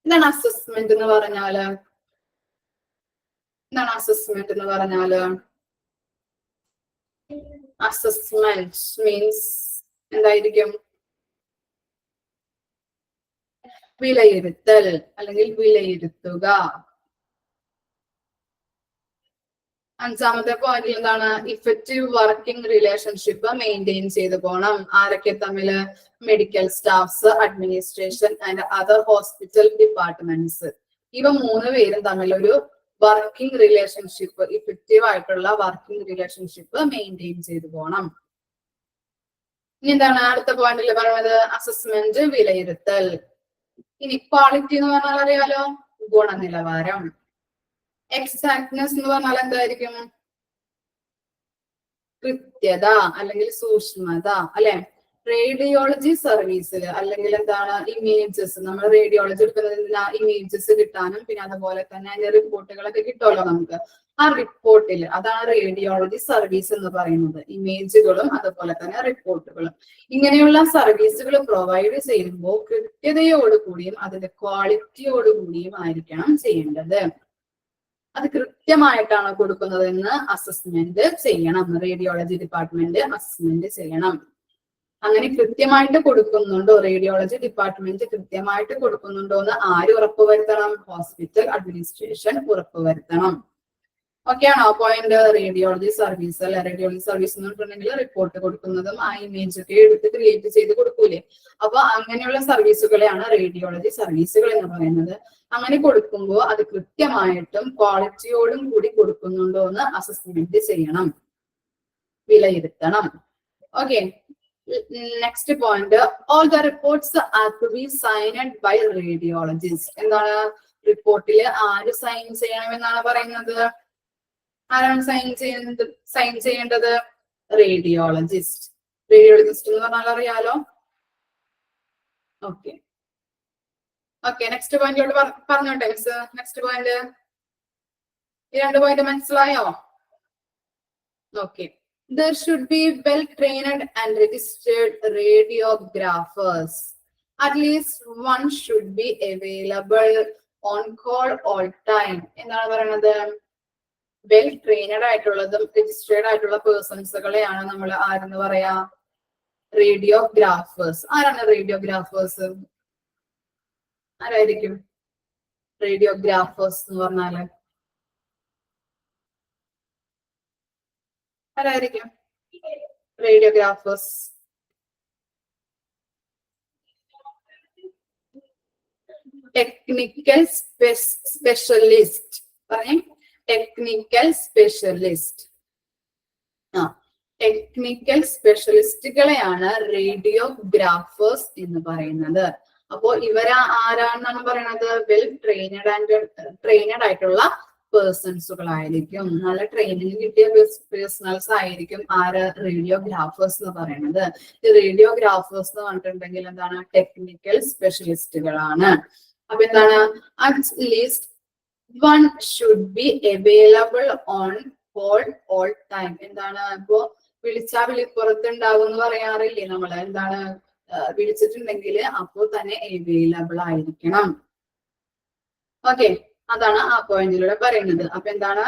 എന്താണ് അസസ്മെന്റ് എന്ന് പറഞ്ഞാല്? എന്താണ് അസസ്മെന്റ് എന്ന് പറഞ്ഞാല്? അസസ്മെന്റ് മീൻസ് എന്തായിരിക്കും? വിലയിരുത്തൽ അല്ലെങ്കിൽ വിലയിരുത്തുക. 5ാമത്തെ പോയിന്റിൽ എന്താണ്? ഇഫക്റ്റീവ് വർക്കിംഗ് റിലേഷൻഷിപ്പ് മെയിൻറ്റെയിൻ ചെയ്തു പോകണം. ആരൊക്കെ തമ്മില്? Medical staffs, administration and other hospital departments. ഇവ 3 പേരും തമ്മിൽ ഒരു വർക്കിംഗ് റിലേഷൻഷിപ്പ്, ഇഫക്റ്റീവ് ആയിട്ടുള്ള വർക്കിംഗ് റിലേഷൻഷിപ്പ് മെയിൻറ്റെയിൻ ചെയ്തു പോകണം. ഇനി എന്താണ് അടുത്ത പോയിന്റിൽ പറയുന്നത്? അസസ്മെന്റ്, വിലയിരുത്തൽ. ഇനി ക്വാളിറ്റി എന്ന് പറഞ്ഞാൽ അറിയാലോ, ഗുണനിലവാരം. എക്സാക്ട്നെസ് എന്ന് പറഞ്ഞാൽ എന്തായിരിക്കും? കൃത്യത അല്ലെങ്കിൽ സൂക്ഷ്മത അല്ലെ. റേഡിയോളജി സർവീസിൽ അല്ലെങ്കിൽ എന്താണ് ഇമേജസ്, നമ്മൾ റേഡിയോളജി എടുക്കുന്നതിന് ഇമേജസ് കിട്ടാനും പിന്നെ അതുപോലെ തന്നെ അതിന്റെ റിപ്പോർട്ടുകളൊക്കെ കിട്ടുമല്ലോ നമുക്ക്. ആ റിപ്പോർട്ടിൽ അതാണ് റേഡിയോളജി സർവീസ് എന്ന് പറയുന്നത്. ഇമേജുകളും അതുപോലെ തന്നെ റിപ്പോർട്ടുകളും ഇങ്ങനെയുള്ള സർവീസുകൾ പ്രൊവൈഡ് ചെയ്യുമ്പോൾ കൃത്യതയോടുകൂടിയും അതിന്റെ ക്വാളിറ്റിയോടുകൂടിയും ആയിരിക്കണം ചെയ്യേണ്ടത്. അത് കൃത്യമായിട്ടാണ് കൊടുക്കുന്നതെന്ന് അസസ്മെന്റ് ചെയ്യണം. റേഡിയോളജി ഡിപ്പാർട്ട്മെന്റ് അസസ്മെന്റ് ചെയ്യണം. അങ്ങനെ കൃത്യമായിട്ട് കൊടുക്കുന്നുണ്ടോ, റേഡിയോളജി ഡിപ്പാർട്ട്മെന്റ് കൃത്യമായിട്ട് കൊടുക്കുന്നുണ്ടോ എന്ന് ആര് ഉറപ്പുവരുത്തണം? ഹോസ്പിറ്റൽ അഡ്മിനിസ്ട്രേഷൻ ഉറപ്പുവരുത്തണം. ഓക്കെ ആണോ പോയിന്റ്? റേഡിയോളജി സർവീസ് അല്ലെ. റേഡിയോളജി സർവീസ് എന്ന് പറഞ്ഞിട്ടുണ്ടെങ്കിൽ റിപ്പോർട്ട് കൊടുക്കുന്നതും ആ ഇമേജ് ഒക്കെ എടുത്ത് ക്രിയേറ്റ് ചെയ്ത് കൊടുക്കൂലേ. അപ്പൊ അങ്ങനെയുള്ള സർവീസുകളെയാണ് റേഡിയോളജി സർവീസുകൾ എന്ന് പറയുന്നത്. അങ്ങനെ കൊടുക്കുമ്പോൾ അത് കൃത്യമായിട്ടും ക്വാളിറ്റിയോടും കൂടി കൊടുക്കുന്നുണ്ടോ എന്ന് അസസ്മെന്റ് ചെയ്യണം, വിലയിരുത്തണം. Okay, next point, all the reports are to be signed by radiologist. എന്താണ്? റിപ്പോർട്ടിൽ ആര് സൈൻ ചെയ്യണമെന്നാണ് പറയുന്നത്? ആരാണ് സൈൻ ചെയ്യേണ്ടത്? റേഡിയോളജിസ്റ്റ്. റേഡിയോളജിസ്റ്റ് എന്ന് പറഞ്ഞാൽ അറിയാലോ. ഓക്കെ ഓക്കെ, നെക്സ്റ്റ് പോയിന്റിലോട്ട് പറഞ്ഞോട്ടെ മിസ്. നെക്സ്റ്റ് പോയിന്റ്, ഈ 2 പോയിന്റ് മനസ്സിലായോ? Okay, there should be well trained and registered radiographers. At least one should be available on call all time. എന്താണ് പറയുന്നത്? വെൽ ട്രെയിനഡ് ആയിട്ടുള്ളതും രജിസ്റ്റേർഡ് ആയിട്ടുള്ള പേഴ്സൺസുകളെയാണ് നമ്മൾ ആരെന്ന് പറയാ? റേഡിയോഗ്രാഫേഴ്സ്. ആരാണ് റേഡിയോഗ്രാഫേഴ്സ്? ആരായിരിക്കും റേഡിയോഗ്രാഫേഴ്സ് എന്ന് പറഞ്ഞാല്? ആരായിരിക്കും റേഡിയോഗ്രാഫേഴ്സ്? Technical specialist. പറയേ, ടെക്നിക്കൽ സ്പെഷ്യലിസ്റ്റ്. ടെക്നിക്കൽ സ്പെഷ്യലിസ്റ്റുകളെയാണ് റേഡിയോഗ്രാഫേഴ്സ് എന്ന് പറയുന്നത്. അപ്പോ ഇവരാ ആരാണെന്നാണ് പറയുന്നത്? വെൽ ട്രെയിനഡ് ആയിട്ടുള്ള പേഴ്സൺസുകളായിരിക്കും, നല്ല ട്രെയിനിങ് കിട്ടിയ പേഴ്സണൽസ് ആയിരിക്കും ആര്? റേഡിയോഗ്രാഫേഴ്സ് എന്ന് പറയുന്നത്. ഈ റേഡിയോഗ്രാഫേഴ്സ് എന്ന് പറഞ്ഞിട്ടുണ്ടെങ്കിൽ എന്താണ്? ടെക്നിക്കൽ സ്പെഷ്യലിസ്റ്റുകളാണ്. അപ്പൊ എന്താണ്? At least one should be available on call all time. എന്താണ്? ഇപ്പോ വിളിച്ചാ വിളിപ്പുറത്തുണ്ടാവും എന്ന് പറയാറില്ലേ നമ്മള്? എന്താണ്? വിളിച്ചിട്ടുണ്ടെങ്കിൽ അപ്പോൾ തന്നെ അവൈലബിൾ ആയിരിക്കണം. ഓക്കെ, അതാണ് ആ പോയിന്റിലൂടെ പറയുന്നത്. അപ്പൊ എന്താണ്?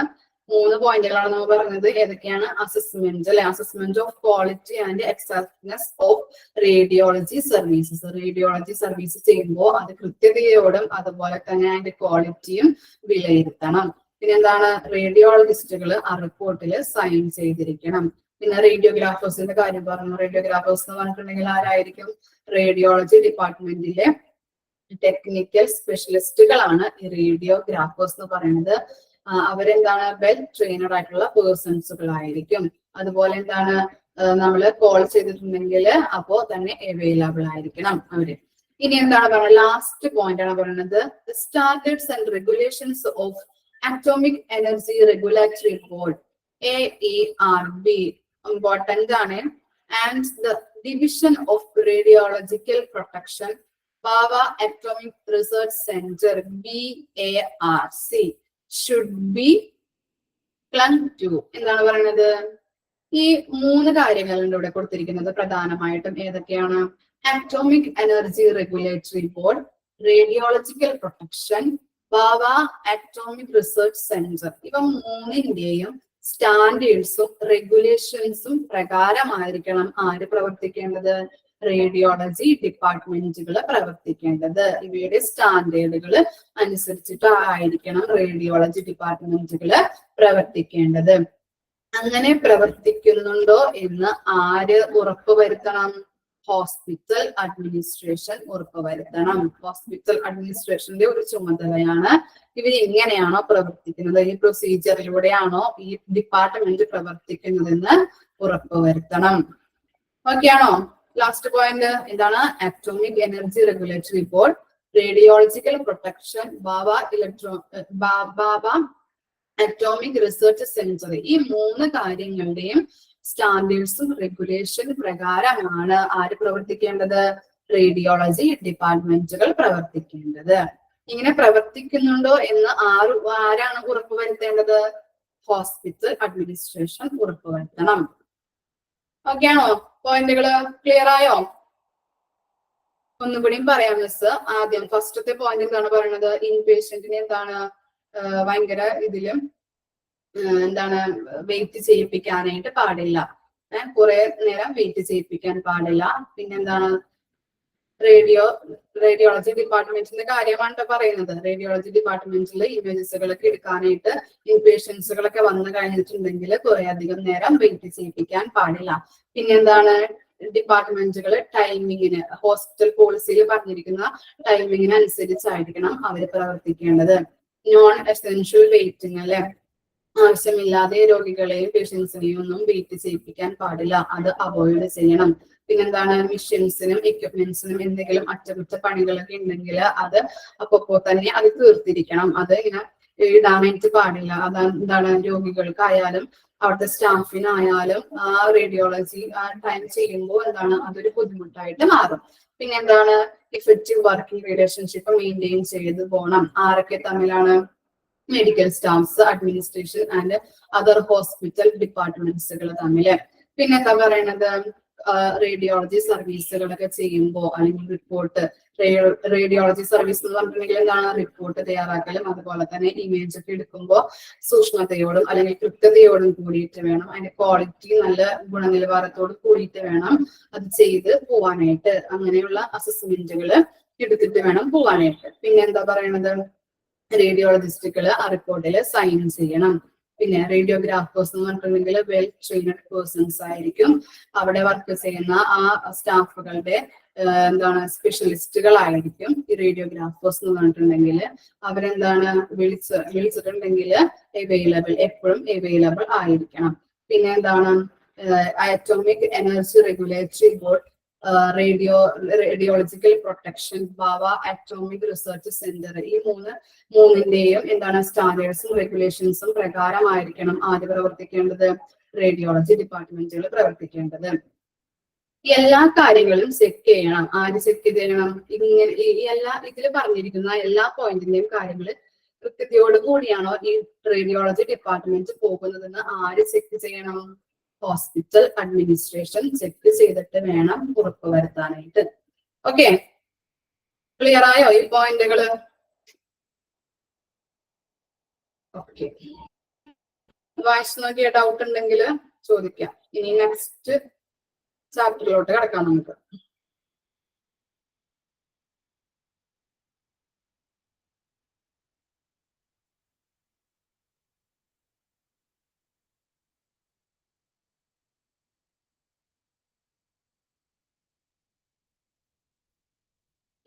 3 പോയിന്റുകളാണ് നമ്മൾ പറയുന്നത്. ഏതൊക്കെയാണ്? അസസ്മെന്റ് അല്ലെ, assessment of quality and exactness of radiology services. Radiology service ചെയ്യുമ്പോൾ അത് കൃത്യതയോടും അതുപോലെ തന്നെ അതിന്റെ ക്വാളിറ്റിയും വിലയിരുത്തണം. പിന്നെ എന്താണ്? റേഡിയോളജിസ്റ്റുകൾ ആ റിപ്പോർട്ടിൽ സൈൻ ചെയ്തിരിക്കണം. പിന്നെ റേഡിയോഗ്രാഫേഴ്സിന്റെ കാര്യം പറഞ്ഞു. റേഡിയോഗ്രാഫേഴ്സ് എന്ന് പറഞ്ഞിട്ടുണ്ടെങ്കിൽ ആരായിരിക്കും? റേഡിയോളജി ഡിപ്പാർട്ട്മെന്റിലെ ടെക്നിക്കൽ സ്പെഷ്യലിസ്റ്റുകളാണ് ഈ റേഡിയോഗ്രാഫേഴ്സ് എന്ന് പറയുന്നത്. അവരെന്താണ്? വെൽ ട്രെയിനഡ് ആയിട്ടുള്ള പേഴ്സൺസുകളായിരിക്കും. അതുപോലെ എന്താണ്? നമ്മൾ കോൾ ചെയ്തിട്ടുണ്ടെങ്കിൽ അപ്പോ തന്നെ അവൈലബിൾ ആയിരിക്കണം അവര്. ഇനി എന്താണ് പറയുന്നത്? ലാസ്റ്റ് പോയിന്റ് ആണ് പറയുന്നത്, standards and regulations of atomic energy regulatory board AERB. Important ആണ്. And the division of radiological protection Baba Atomic Research Center BARC should be clung to. എന്താണ് പറയുന്നത്? ഈ 3 കാര്യങ്ങളുണ്ട് ഇവിടെ കൊടുത്തിരിക്കുന്നത്. പ്രധാനമായിട്ടും ഏതൊക്കെയാണ്? Atomic energy regulatory board, radiological protection, Bhabha atomic research centre. ഇവ 3ന്റെയും സ്റ്റാൻഡേർഡ്സും റെഗുലേഷൻസും പ്രകാരമായിരിക്കണം ആര് പ്രവർത്തിക്കേണ്ടത്? റേഡിയോളജി ഡിപ്പാർട്ട്മെന്റുകൾ പ്രവർത്തിക്കേണ്ടത്. ഇവയുടെ സ്റ്റാൻഡേർഡുകൾ അനുസരിച്ചിട്ടായിരിക്കണം റേഡിയോളജി ഡിപ്പാർട്ട്മെന്റുകൾ പ്രവർത്തിക്കേണ്ടത്. അങ്ങനെ പ്രവർത്തിക്കുന്നുണ്ടോ എന്ന് ആര് ഉറപ്പുവരുത്തണം? ഹോസ്പിറ്റൽ അഡ്മിനിസ്ട്രേഷൻ ഉറപ്പുവരുത്തണം. ഹോസ്പിറ്റൽ അഡ്മിനിസ്ട്രേഷന്റെ ഒരു ചുമതലയാണ് ഇവർ എങ്ങനെയാണോ പ്രവർത്തിക്കുന്നത്, ഈ പ്രൊസീജിയറിലൂടെയാണോ ഈ ഡിപ്പാർട്ട്മെന്റ് പ്രവർത്തിക്കുന്നതെന്ന് ഉറപ്പുവരുത്തണം. ഓക്കെ ആണോ? ലാസ്റ്റ് പോയിന്റ് എന്താണ്? Atomic energy regulatory board, radiological protection, Bhabha atomic research centre. ഈ 3 കാര്യങ്ങളുടെയും സ്റ്റാൻഡേർഡ്സും റെഗുലേഷൻ പ്രകാരമാണ് ആര് പ്രവർത്തിക്കേണ്ടത്? റേഡിയോളജി ഡിപ്പാർട്ട്മെന്റുകൾ പ്രവർത്തിക്കേണ്ടത്. ഇങ്ങനെ പ്രവർത്തിക്കുന്നുണ്ടോ എന്ന് ആരാണ് ഉറപ്പുവരുത്തേണ്ടത്? ഹോസ്പിറ്റൽ അഡ്മിനിസ്ട്രേഷൻ ഉറപ്പുവരുത്തണം. ഓക്കെ ആണോ? പോയിന്റുകൾ ക്ലിയർ ആയോ? ഒന്നുകൂടിയും പറയാം മിസ്. ആദ്യം ഫസ്റ്റത്തെ പോയിന്റ് എന്താണ് പറയുന്നത്? ഇൻ പേഷ്യന്റിനെ എന്താണ് ഭയങ്കര ഇതിലും എന്താണ് വെയിറ്റ് ചെയ്യിപ്പിക്കാനായിട്ട് പാടില്ല. കുറെ നേരം വെയിറ്റ് ചെയ്യിപ്പിക്കാൻ പാടില്ല. പിന്നെന്താണ് റേഡിയോളജി ഡിപ്പാർട്ട്മെന്റിന്റെ കാര്യമാണ് പറയുന്നത്. റേഡിയോളജി ഡിപ്പാർട്ട്മെന്റിൽ ഇമേജസുകളൊക്കെ എടുക്കാനായിട്ട് ഇൻപേഷ്യൻസുകളൊക്കെ വന്നു കഴിഞ്ഞിട്ടുണ്ടെങ്കിൽ കുറെ അധികം നേരം വെയിറ്റ് ചെയ്യിപ്പിക്കാൻ പാടില്ല. പിന്നെന്താണ് ഡിപ്പാർട്ട്മെന്റുകൾ ടൈമിങ്ങിന് ഹോസ്പിറ്റൽ പോളിസിയിൽ പറഞ്ഞിരിക്കുന്ന ടൈമിങ്ങിന് അനുസരിച്ചായിരിക്കണം അവർ പ്രവർത്തിക്കേണ്ടത്. നോൺ എസെൻഷ്യൽ വെയിറ്റിംഗ് അല്ലെ, ആവശ്യമില്ലാതെ രോഗികളെയും പേഷ്യൻസിനെയും ഒന്നും വെയിറ്റ് ചെയ്യിപ്പിക്കാൻ പാടില്ല. അത് അവോയ്ഡ് ചെയ്യണം. പിന്നെന്താണ് മെഷീൻസിനും എക്യുപ്മെന്റ്സിനും എന്തെങ്കിലും അറ്റകുറ്റപ്പണികളൊക്കെ ഉണ്ടെങ്കിൽ അത് അപ്പോ തന്നെ അത് തീർത്തിരിക്കണം. അത് ഇങ്ങനെ ഇടാനായിട്ട് പാടില്ല. അതെന്താണ് രോഗികൾക്കായാലും അവിടുത്തെ സ്റ്റാഫിനായാലും ആ റേഡിയോളജി ടൈം ചെയ്യുമ്പോൾ എന്താണ് അതൊരു ബുദ്ധിമുട്ടായിട്ട് മാറും. പിന്നെ എന്താണ് ഇഫക്റ്റീവ് വർക്കിംഗ് റിലേഷൻഷിപ്പ് മെയിൻറ്റെയിൻ ചെയ്ത് പോകണം. ആരൊക്കെ തമ്മിലാണ്? Medical staffs, administration and other hospital ഡിപ്പാർട്ട്മെന്റ്സുകൾ തമ്മില്. പിന്നെ എന്താ പറയുന്നത്? റേഡിയോളജി സർവീസുകളൊക്കെ ചെയ്യുമ്പോൾ അല്ലെങ്കിൽ റിപ്പോർട്ട് റേഡിയോളജി സർവീസ് എന്ന് പറഞ്ഞിട്ടുണ്ടെങ്കിൽ എന്താണ്? റിപ്പോർട്ട് തയ്യാറാക്കലും അതുപോലെ തന്നെ ഇമേജ് ഒക്കെ എടുക്കുമ്പോൾ സൂക്ഷ്മതയോടും അല്ലെങ്കിൽ കൃത്യതയോടും കൂടിയിട്ട് വേണം. അതിന്റെ ക്വാളിറ്റി നല്ല ഗുണനിലവാരത്തോട് കൂടിയിട്ട് വേണം അത് ചെയ്ത് പോവാനായിട്ട്. അങ്ങനെയുള്ള അസസ്മെന്റുകൾ എടുത്തിട്ട് വേണം പോവാനായിട്ട്. പിന്നെ എന്താ പറയണത്? റേഡിയോളജിസ്റ്റുകൾ ആ റിപ്പോർട്ടിൽ സൈൻ ചെയ്യണം. പിന്നെ റേഡിയോഗ്രാഫേഴ്സ് എന്ന് പറഞ്ഞിട്ടുണ്ടെങ്കിൽ വെൽ ട്രെയിനഡ് പേഴ്സൺസ് ആയിരിക്കും. അവിടെ വർക്ക് ചെയ്യുന്ന ആ സ്റ്റാഫുകളുടെ എന്താണ് സ്പെഷ്യലിസ്റ്റുകളായിരിക്കും ഈ റേഡിയോഗ്രാഫേഴ്സ് എന്ന് പറഞ്ഞിട്ടുണ്ടെങ്കിൽ. അവരെന്താണ് വിളിച്ചിട്ടുണ്ടെങ്കിൽ എപ്പോഴും അവൈലബിൾ ആയിരിക്കണം. പിന്നെ എന്താണ് atomic energy regulatory board, radiological protection, Bhabha atomic research centre, ഈ മൂന്നിന്റെയും എന്താണ് സ്റ്റാൻഡേർഡ്സും റെഗുലേഷൻസും പ്രകാരമായിരിക്കണം ആര് പ്രവർത്തിക്കേണ്ടത്? റേഡിയോളജി ഡിപ്പാർട്ട്മെന്റുകൾ പ്രവർത്തിക്കേണ്ടത്. എല്ലാ കാര്യങ്ങളും ചെക്ക് ചെയ്യണം. ആര് ചെക്ക് ചെയ്യണം? ഇങ്ങനെ ഇതിൽ പറഞ്ഞിരിക്കുന്ന എല്ലാ പോയിന്റിന്റെയും കാര്യങ്ങൾ കൃത്യതയോട് കൂടിയാണോ ഈ റേഡിയോളജി ഡിപ്പാർട്ട്മെന്റ് പോകുന്നതെന്ന് ആര് ചെക്ക് ചെയ്യണം? ഹോസ്പിറ്റൽ അഡ്മിനിസ്ട്രേഷൻ ചെക്ക് ചെയ്തിട്ട് വേണം ഉറപ്പുവരുത്താനായിട്ട്. ഓക്കെ, ക്ലിയർ ആയോ ഈ പോയിന്റുകള്? ഓക്കെ, വായിച്ചു നോക്കിയ ഡൗട്ട് ഉണ്ടെങ്കിൽ ചോദിക്കാം. ഇനി നെക്സ്റ്റ് ചാപ്റ്ററിലോട്ട് കിടക്കാം നമുക്ക്.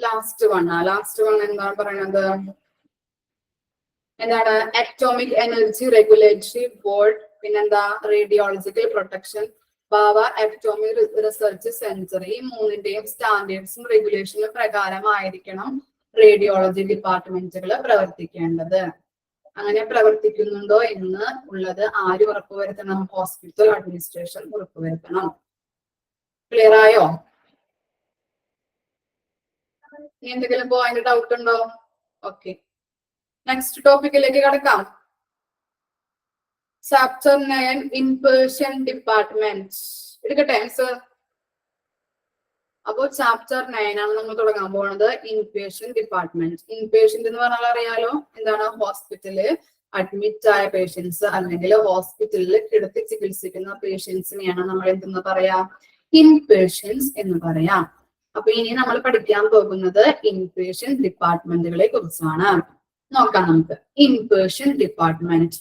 ലാസ്റ്റ് വൺ എന്താണ് പറയുന്നത്? എന്താണ്? അറ്റോമിക് എനർജി റെഗുലേറ്ററി ബോർഡ്, പിന്നെന്താ radiological protection, Bhabha atomic research centre, ഈ മൂന്നിന്റെയും സ്റ്റാൻഡേർഡ്സും റെഗുലേഷനും പ്രകാരമായിരിക്കണം റേഡിയോളജി ഡിപ്പാർട്ട്മെന്റുകൾ പ്രവർത്തിക്കേണ്ടത്. അങ്ങനെ പ്രവർത്തിക്കുന്നുണ്ടോ എന്ന് ഉള്ളത് ആര് ഉറപ്പുവരുത്തണം? ഹോസ്പിറ്റൽ അഡ്മിനിസ്ട്രേഷൻ ഉറപ്പുവരുത്തണം. ക്ലിയർ ആയോ? ഇനി എന്തെങ്കിലും പോയിന്റ് ഡൗട്ട് ഉണ്ടോ? ഓക്കെ, നെക്സ്റ്റ് ടോപ്പിക്കിലേക്ക് കടക്കാം. ചാപ്റ്റർ 9 ഇൻപേർഷ്യൻ ഡിപ്പാർട്ട്മെന്റ് എടുക്കട്ടെ സർ. അപ്പോ ചാപ്റ്റർ 9 ആണ് നമ്മൾ തുടങ്ങാൻ പോകുന്നത്. Inpatient department. ഇൻപേഷ്യന്റ് എന്ന് പറഞ്ഞാൽ അറിയാലോ എന്താണ്? ഹോസ്പിറ്റലിൽ അഡ്മിറ്റ് ആയ പേഷ്യൻസ് അല്ലെങ്കിൽ ഹോസ്പിറ്റലിൽ കിടത്തി ചികിത്സിക്കുന്ന പേഷ്യൻസിനെയാണ് നമ്മൾ എന്തെന്ന് പറയാ? ഇൻപേഷ്യൻസ് എന്ന് പറയാം. അപ്പൊ ഇനി നമ്മൾ പഠിക്കാൻ പോകുന്നത് ഇൻപേഷ്യൻ ഡിപ്പാർട്ട്മെന്റുകളെ കുറിച്ചാണ്. നോക്കാം നമുക്ക്. Inpatient department.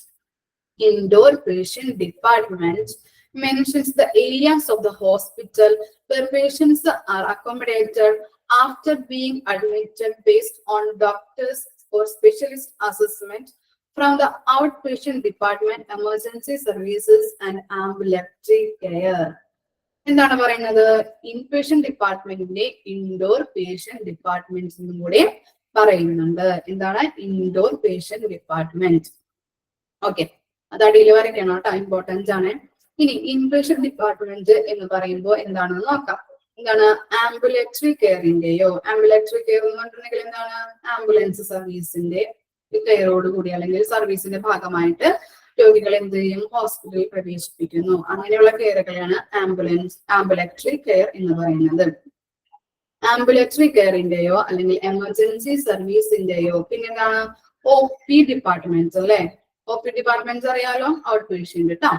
Indoor patient department mentions the areas of the hospital where patients are accommodated after being admitted based on doctors or specialist assessment from the outpatient department, emergency services and ambulatory care. എന്താണ് പറയുന്നത്? Inpatient ഡിപ്പാർട്ട്മെന്റിന്റെ indoor patient department എന്നും കൂടെ പറയുന്നുണ്ട്. എന്താണ് indoor patient department? Okay, അത് അടിയിൽ വരയ്ക്കണം കേട്ടോ, ഇമ്പോർട്ടൻസ് ആണ്. ഇനി ഇൻപേഷ്യന്റ് ഡിപ്പാർട്ട്മെന്റ് എന്ന് പറയുമ്പോൾ എന്താണെന്ന് നോക്കാം. എന്താണ് ആംബുലേറ്ററി കെയറിന്റെയോ, ആംബുലേറ്ററി കെയർ എന്ന് പറഞ്ഞിട്ടുണ്ടെങ്കിൽ എന്താണ് ആംബുലൻസ് സർവീസിന്റെ കെയറോട് കൂടി അല്ലെങ്കിൽ സർവീസിന്റെ ഭാഗമായിട്ട് രോഗികളെ എന്ത് ചെയ്യും, ഹോസ്പിറ്റലിൽ പ്രവേശിപ്പിക്കുന്നു. അങ്ങനെയുള്ള കെയറുകളാണ് ആംബുലേറ്ററി കെയർ എന്ന് പറയുന്നത്. ആംബുലേറ്ററി കെയറിന്റെയോ അല്ലെങ്കിൽ എമർജൻസി സർവീസിന്റെയോ പിന്നെന്താണ് ഒ പി ഡിപ്പാർട്ട്മെന്റ്സ് അല്ലെ. ഒ പി ഡിപ്പാർട്ട്മെന്റ്സ് അറിയാലോ, ഔട്ട് പേഷ്യന്റ് കേട്ടോ.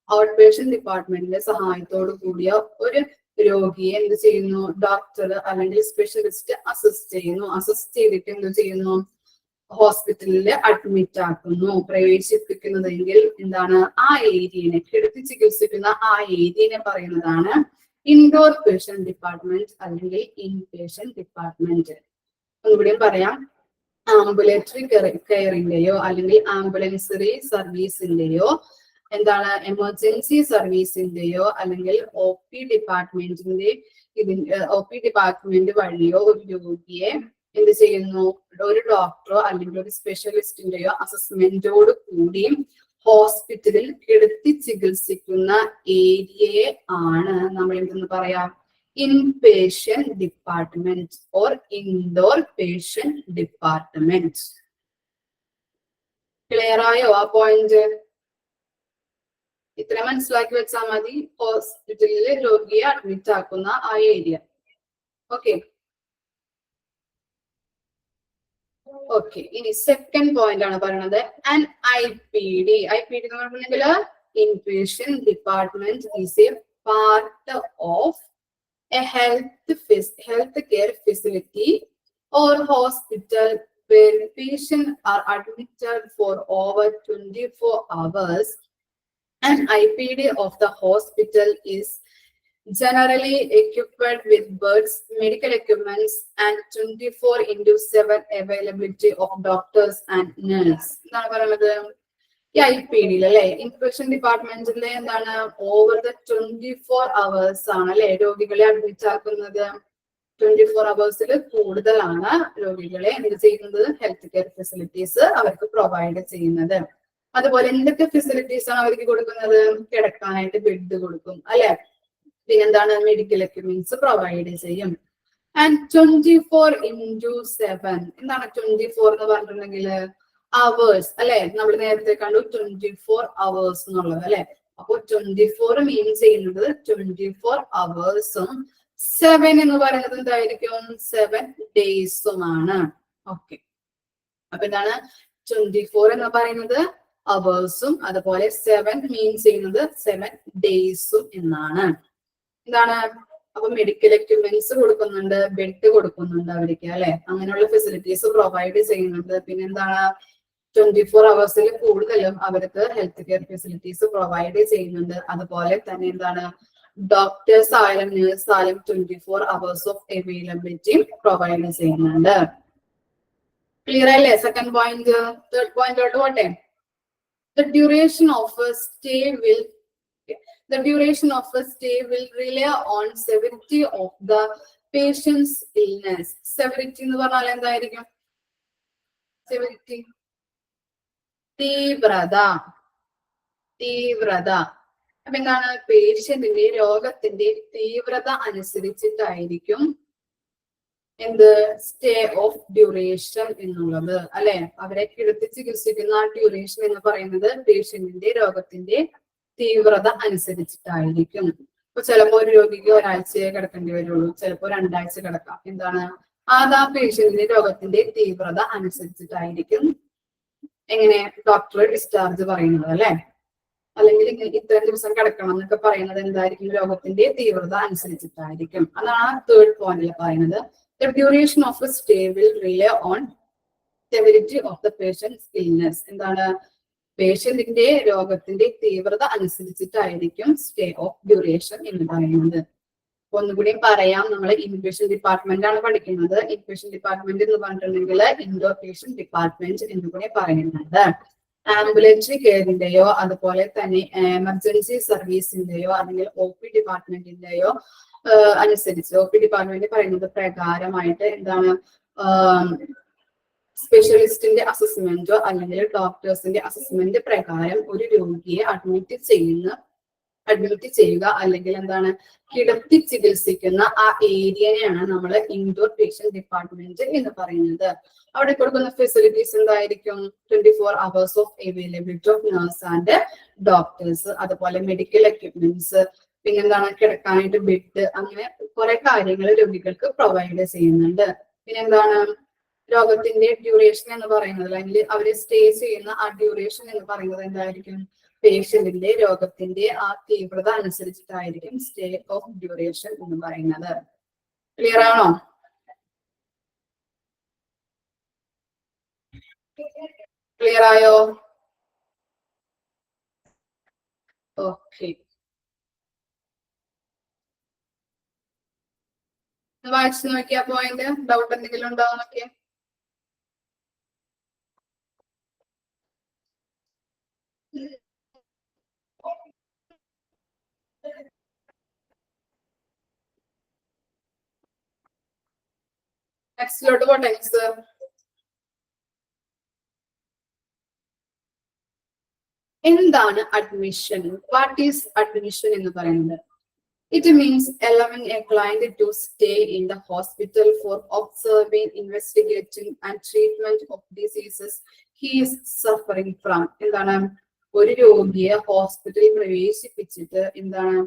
ഔട്ട് പേഷ്യന്റ് ഡിപ്പാർട്ട്മെന്റിന്റെ സഹായത്തോടു കൂടിയ ഒരു രോഗിയെ എന്ത് ചെയ്യുന്നു, ഡോക്ടർ അല്ലെങ്കിൽ സ്പെഷ്യലിസ്റ്റ് അസിസ്റ്റ് ചെയ്യുന്നു. അസിസ്റ്റ് ചെയ്തിട്ട് എന്ത് ചെയ്യുന്നു, ഹോസ്പിറ്റലിൽ അഡ്മിറ്റ് ആക്കുന്നു, പ്രവേശിപ്പിക്കുന്നതെങ്കിൽ എന്താണ് ആ ഏരിയനെ കിടത്തി ചികിത്സിക്കുന്ന ആ ഏരിയനെ പറയുന്നതാണ് ഇൻഡോർ പേഷ്യന്റ് ഡിപ്പാർട്ട്മെന്റ് അല്ലെങ്കിൽ ഇൻപേഷ്യന്റ് ഡിപ്പാർട്ട്മെന്റ്. ഒന്നുകൂടിയും പറയാം, ആംബുലേറ്ററി കെയറിന്റെയോ അല്ലെങ്കിൽ ആംബുലൻസറി സർവീസിന്റെയോ എന്താണ് എമർജൻസി സർവീസിന്റെയോ അല്ലെങ്കിൽ ഒ പി ഡിപ്പാർട്ട്മെന്റിന്റെ ഒ പി ഡിപ്പാർട്ട്മെന്റ് വഴിയോ ഒരു രോഗിയെ എന്ത് ചെയ്യുന്നു, ഒരു ഡോക്ടറോ അല്ലെങ്കിൽ ഒരു സ്പെഷ്യലിസ്റ്റിന്റെയോ അസസ്മെന്റോട് കൂടിയും ഹോസ്പിറ്റലിൽ കിടത്തി ചികിത്സിക്കുന്ന ഏരിയയെ ആണ് നമ്മൾ എന്തെന്ന് പറയാം, inpatient department or indoor patient department. Clear ആയോ ആ പോയിന്റ്? ഇത്ര മനസ്സിലാക്കി വെച്ചാൽ മതി, ഹോസ്പിറ്റലിൽ രോഗിയെ അഡ്മിറ്റ് ആക്കുന്ന ആ ഏരിയ. ഓക്കെ ഓക്കെ, ഇനി സെക്കൻഡ് പോയിന്റ് ആണ് പറയുന്നത് IPD. IPD എന്ന് പറഞ്ഞിട്ടുണ്ടെങ്കിൽ inpatient department is A part of A health care facility or hospital where patients are admitted for over 24 hours. An IPD of the hospital is generally equipped with beds, medical equipments, and 24/7 availability of doctors and nurses. എന്താണ് പറയുന്നത്, ഈ IPD അല്ലെ, inpatient ഡിപ്പാർട്ട്മെന്റിലെ എന്താണ് over the 24 hours ആണ് അല്ലെ രോഗികളെ admit ആക്കുന്നത്. 24 hours കൂടുതലാണ് രോഗികളെ എന്ത് ചെയ്യുന്നത്, ഹെൽത്ത് കെയർ ഫെസിലിറ്റീസ് അവർക്ക് പ്രൊവൈഡ് ചെയ്യുന്നത്. അതുപോലെ എന്തൊക്കെ ഫെസിലിറ്റീസ് ആണ് അവർക്ക് കൊടുക്കുന്നത്, കിടക്കാനായിട്ട് ബെഡ് കൊടുക്കും അല്ലെ, പിന്നെന്താണ് മെഡിക്കൽ എക്യുപ്മെന്റ്സ് പ്രൊവൈഡ് ചെയ്യും. ആൻഡ് 24/7 എന്താണ് 24 എന്ന് പറഞ്ഞിട്ടുണ്ടെങ്കിൽ അവേഴ്സ് അല്ലെ, നമ്മൾ നേരത്തെ കണ്ടു 24 hours എന്നുള്ളത് അല്ലെ. അപ്പൊ 24 മീൻ ചെയ്യുന്നത് 24 hours-ഉം 7 എന്ന് പറയുന്നത് എന്തായിരിക്കും, 7 days-ഉമാണ്. ഓക്കെ, അപ്പൊ എന്താണ് 24 എന്ന് പറയുന്നത് അവേഴ്സും അതുപോലെ 7 മീൻ ചെയ്യുന്നത് 7 days-ഉം എന്നാണ്. എന്താണ് അപ്പൊ മെഡിക്കൽ എക്യുപ്മെന്റ്സ് കൊടുക്കുന്നുണ്ട്, ബെഡ് കൊടുക്കുന്നുണ്ട് അവർക്ക് അല്ലെ, അങ്ങനെയുള്ള ഫെസിലിറ്റീസ് പ്രൊവൈഡ് ചെയ്യുന്നുണ്ട്. പിന്നെ എന്താണ് 24 hours കൂടുതലും അവർക്ക് ഹെൽത്ത് കെയർ ഫെസിലിറ്റീസ് പ്രൊവൈഡ് ചെയ്യുന്നുണ്ട്. അതുപോലെ തന്നെ എന്താണ് ഡോക്ടേഴ്സ് ആയാലും നേഴ്സ് ആയാലും 24 hours ഓഫ് അവൈലബിലിറ്റി പ്രൊവൈഡ് ചെയ്യുന്നുണ്ട്. ക്ലിയർ അല്ലേ സെക്കൻഡ് പോയിന്റ്? തേർഡ് പോയിന്റിലോട്ട് പോട്ടെ. The duration of a stay will rely on severity of the patient's illness. Severity എന്ന് പറഞ്ഞാൽ എന്തായിരിക്കും, severity തീവ്രത. അപ്പൊ എന്താണ്, പേഷ്യന്റിന്റെ രോഗത്തിന്റെ തീവ്രത അനുസരിച്ചിട്ടായിരിക്കും എന്ത് സ്റ്റേ ഓഫ് ഡ്യൂറേഷൻ എന്നുള്ളത് അല്ലെ. അവരെ കിടത്തി ചികിത്സിക്കുന്ന ആ ഡ്യൂറേഷൻ എന്ന് പറയുന്നത് പേഷ്യന്റിന്റെ രോഗത്തിന്റെ തീവ്രത അനുസരിച്ചിട്ടായിരിക്കും. ഇപ്പൊ ചിലപ്പോ ഒരു രോഗിക്ക് ഒരാഴ്ചയെ കിടക്കേണ്ടി വരുള്ളൂ, ചിലപ്പോ 2 ആഴ്ച കിടക്കാം. എന്താണ് അത് ആ പേഷ്യന്റിന്റെ രോഗത്തിന്റെ തീവ്രത അനുസരിച്ചിട്ടായിരിക്കും എങ്ങനെ ഡോക്ടർ ഡിസ്ചാർജ് പറയുന്നത് അല്ലെ, അല്ലെങ്കിൽ ഇത്രയും ദിവസം കിടക്കണം എന്നൊക്കെ പറയുന്നത് എന്തായിരിക്കും, രോഗത്തിന്റെ തീവ്രത അനുസരിച്ചിട്ടായിരിക്കും. അതാണ് തേർഡ് പോയിന്റിൽ പറയുന്നത്. The duration of a stay will rely on severity of the patient's illness. എന്താണ് പേഷ്യന്റിന്റെ രോഗത്തിന്റെ തീവ്രത അനുസരിച്ചിട്ടായിരിക്കും സ്റ്റേ ഓഫ് ഡ്യൂറേഷൻ എന്ന് പറയുന്നത്. ഒന്നുകൂടി പറയാം, നമ്മൾ ഇൻപേഷ്യന്റ് ഡിപ്പാർട്ട്മെന്റ് ആണ് പഠിക്കുന്നത്. ഇൻപേഷ്യന്റ് ഡിപ്പാർട്ട്മെന്റ് എന്ന് പറഞ്ഞിട്ടുണ്ടെങ്കിൽ ഇൻഡോർ പേഷ്യന്റ് ഡിപ്പാർട്ട്മെന്റ് എന്ന് കൂടി പറയുന്നുണ്ട്. ആംബുലൻസറി കെയറിന്റെയോ അതുപോലെ തന്നെ എമർജൻസി സർവീസിന്റെയോ അല്ലെങ്കിൽ OP ഡിപ്പാർട്ട്മെന്റിന്റെയോ അനുസരിച്ച് OP ഡിപ്പാർട്ട്മെന്റ് പറയുന്നത് പ്രകാരമായിട്ട് എന്താണ് സ്പെഷ്യലിസ്റ്റിന്റെ അസസ്മെന്റോ അല്ലെങ്കിൽ ഡോക്ടേഴ്സിന്റെ അസസ്മെന്റ് പ്രകാരം ഒരു രോഗിയെ അഡ്മിറ്റ് ചെയ്യുക അല്ലെങ്കിൽ എന്താണ് കിടത്തി ചികിത്സിക്കുന്ന ആ ഏരിയനെയാണ് നമ്മൾ ഇൻഡോർ പേഷ്യന്റ് ഡിപ്പാർട്ട്മെന്റ് എന്ന് പറയുന്നത്. അവിടെ കൊടുക്കുന്ന ഫെസിലിറ്റീസ് എന്തായിരിക്കും? 24 hours of availability of nurse and doctors, അതുപോലെ മെഡിക്കൽ എക്യുപ്മെന്റ്സ്, പിന്നെന്താണ് കിടക്കാനായിട്ട് ബെഡ്, അങ്ങനെ കുറെ കാര്യങ്ങൾ രോഗികൾക്ക് പ്രൊവൈഡ് ചെയ്യുന്നുണ്ട്. പിന്നെന്താണ് രോഗത്തിന്റെ ഡ്യൂറേഷൻ എന്ന് പറയുന്നത്, അല്ലെങ്കിൽ അവര് സ്റ്റേ ചെയ്യുന്ന ആ ഡ്യൂറേഷൻ എന്ന് പറയുന്നത് എന്തായിരിക്കും? പേഷ്യന്റിന്റെ രോഗത്തിന്റെ ആ തീവ്രത അനുസരിച്ചിട്ടായിരിക്കും സ്റ്റേ ഓഫ് ഡ്യൂറേഷൻ എന്ന് പറയുന്നത്. ക്ലിയർ ആണോ? ക്ലിയർ ആയോ? ഓക്കെ, വായിച്ചു നോക്കിയാ പോയിന്റ്. ഡൗട്ട് എന്തെങ്കിലും ഉണ്ടാവും നോക്കിയാ. നെക്സ്റ്റിലോട്ട് പോട്ടെ. എന്താണ് അഡ്മിഷൻ? വാട്ട് ഈസ് അഡ്മിഷൻ എന്ന് പറയുന്നത്? It means allowing a client to stay in the hospital for observing, investigating and treatment of diseases he is suffering from. എന്താണ്? ഒരു രോഗിയെ ഹോസ്പിറ്റലിൽ പ്രവേശിപ്പിച്ചിട്ട് എന്താണ്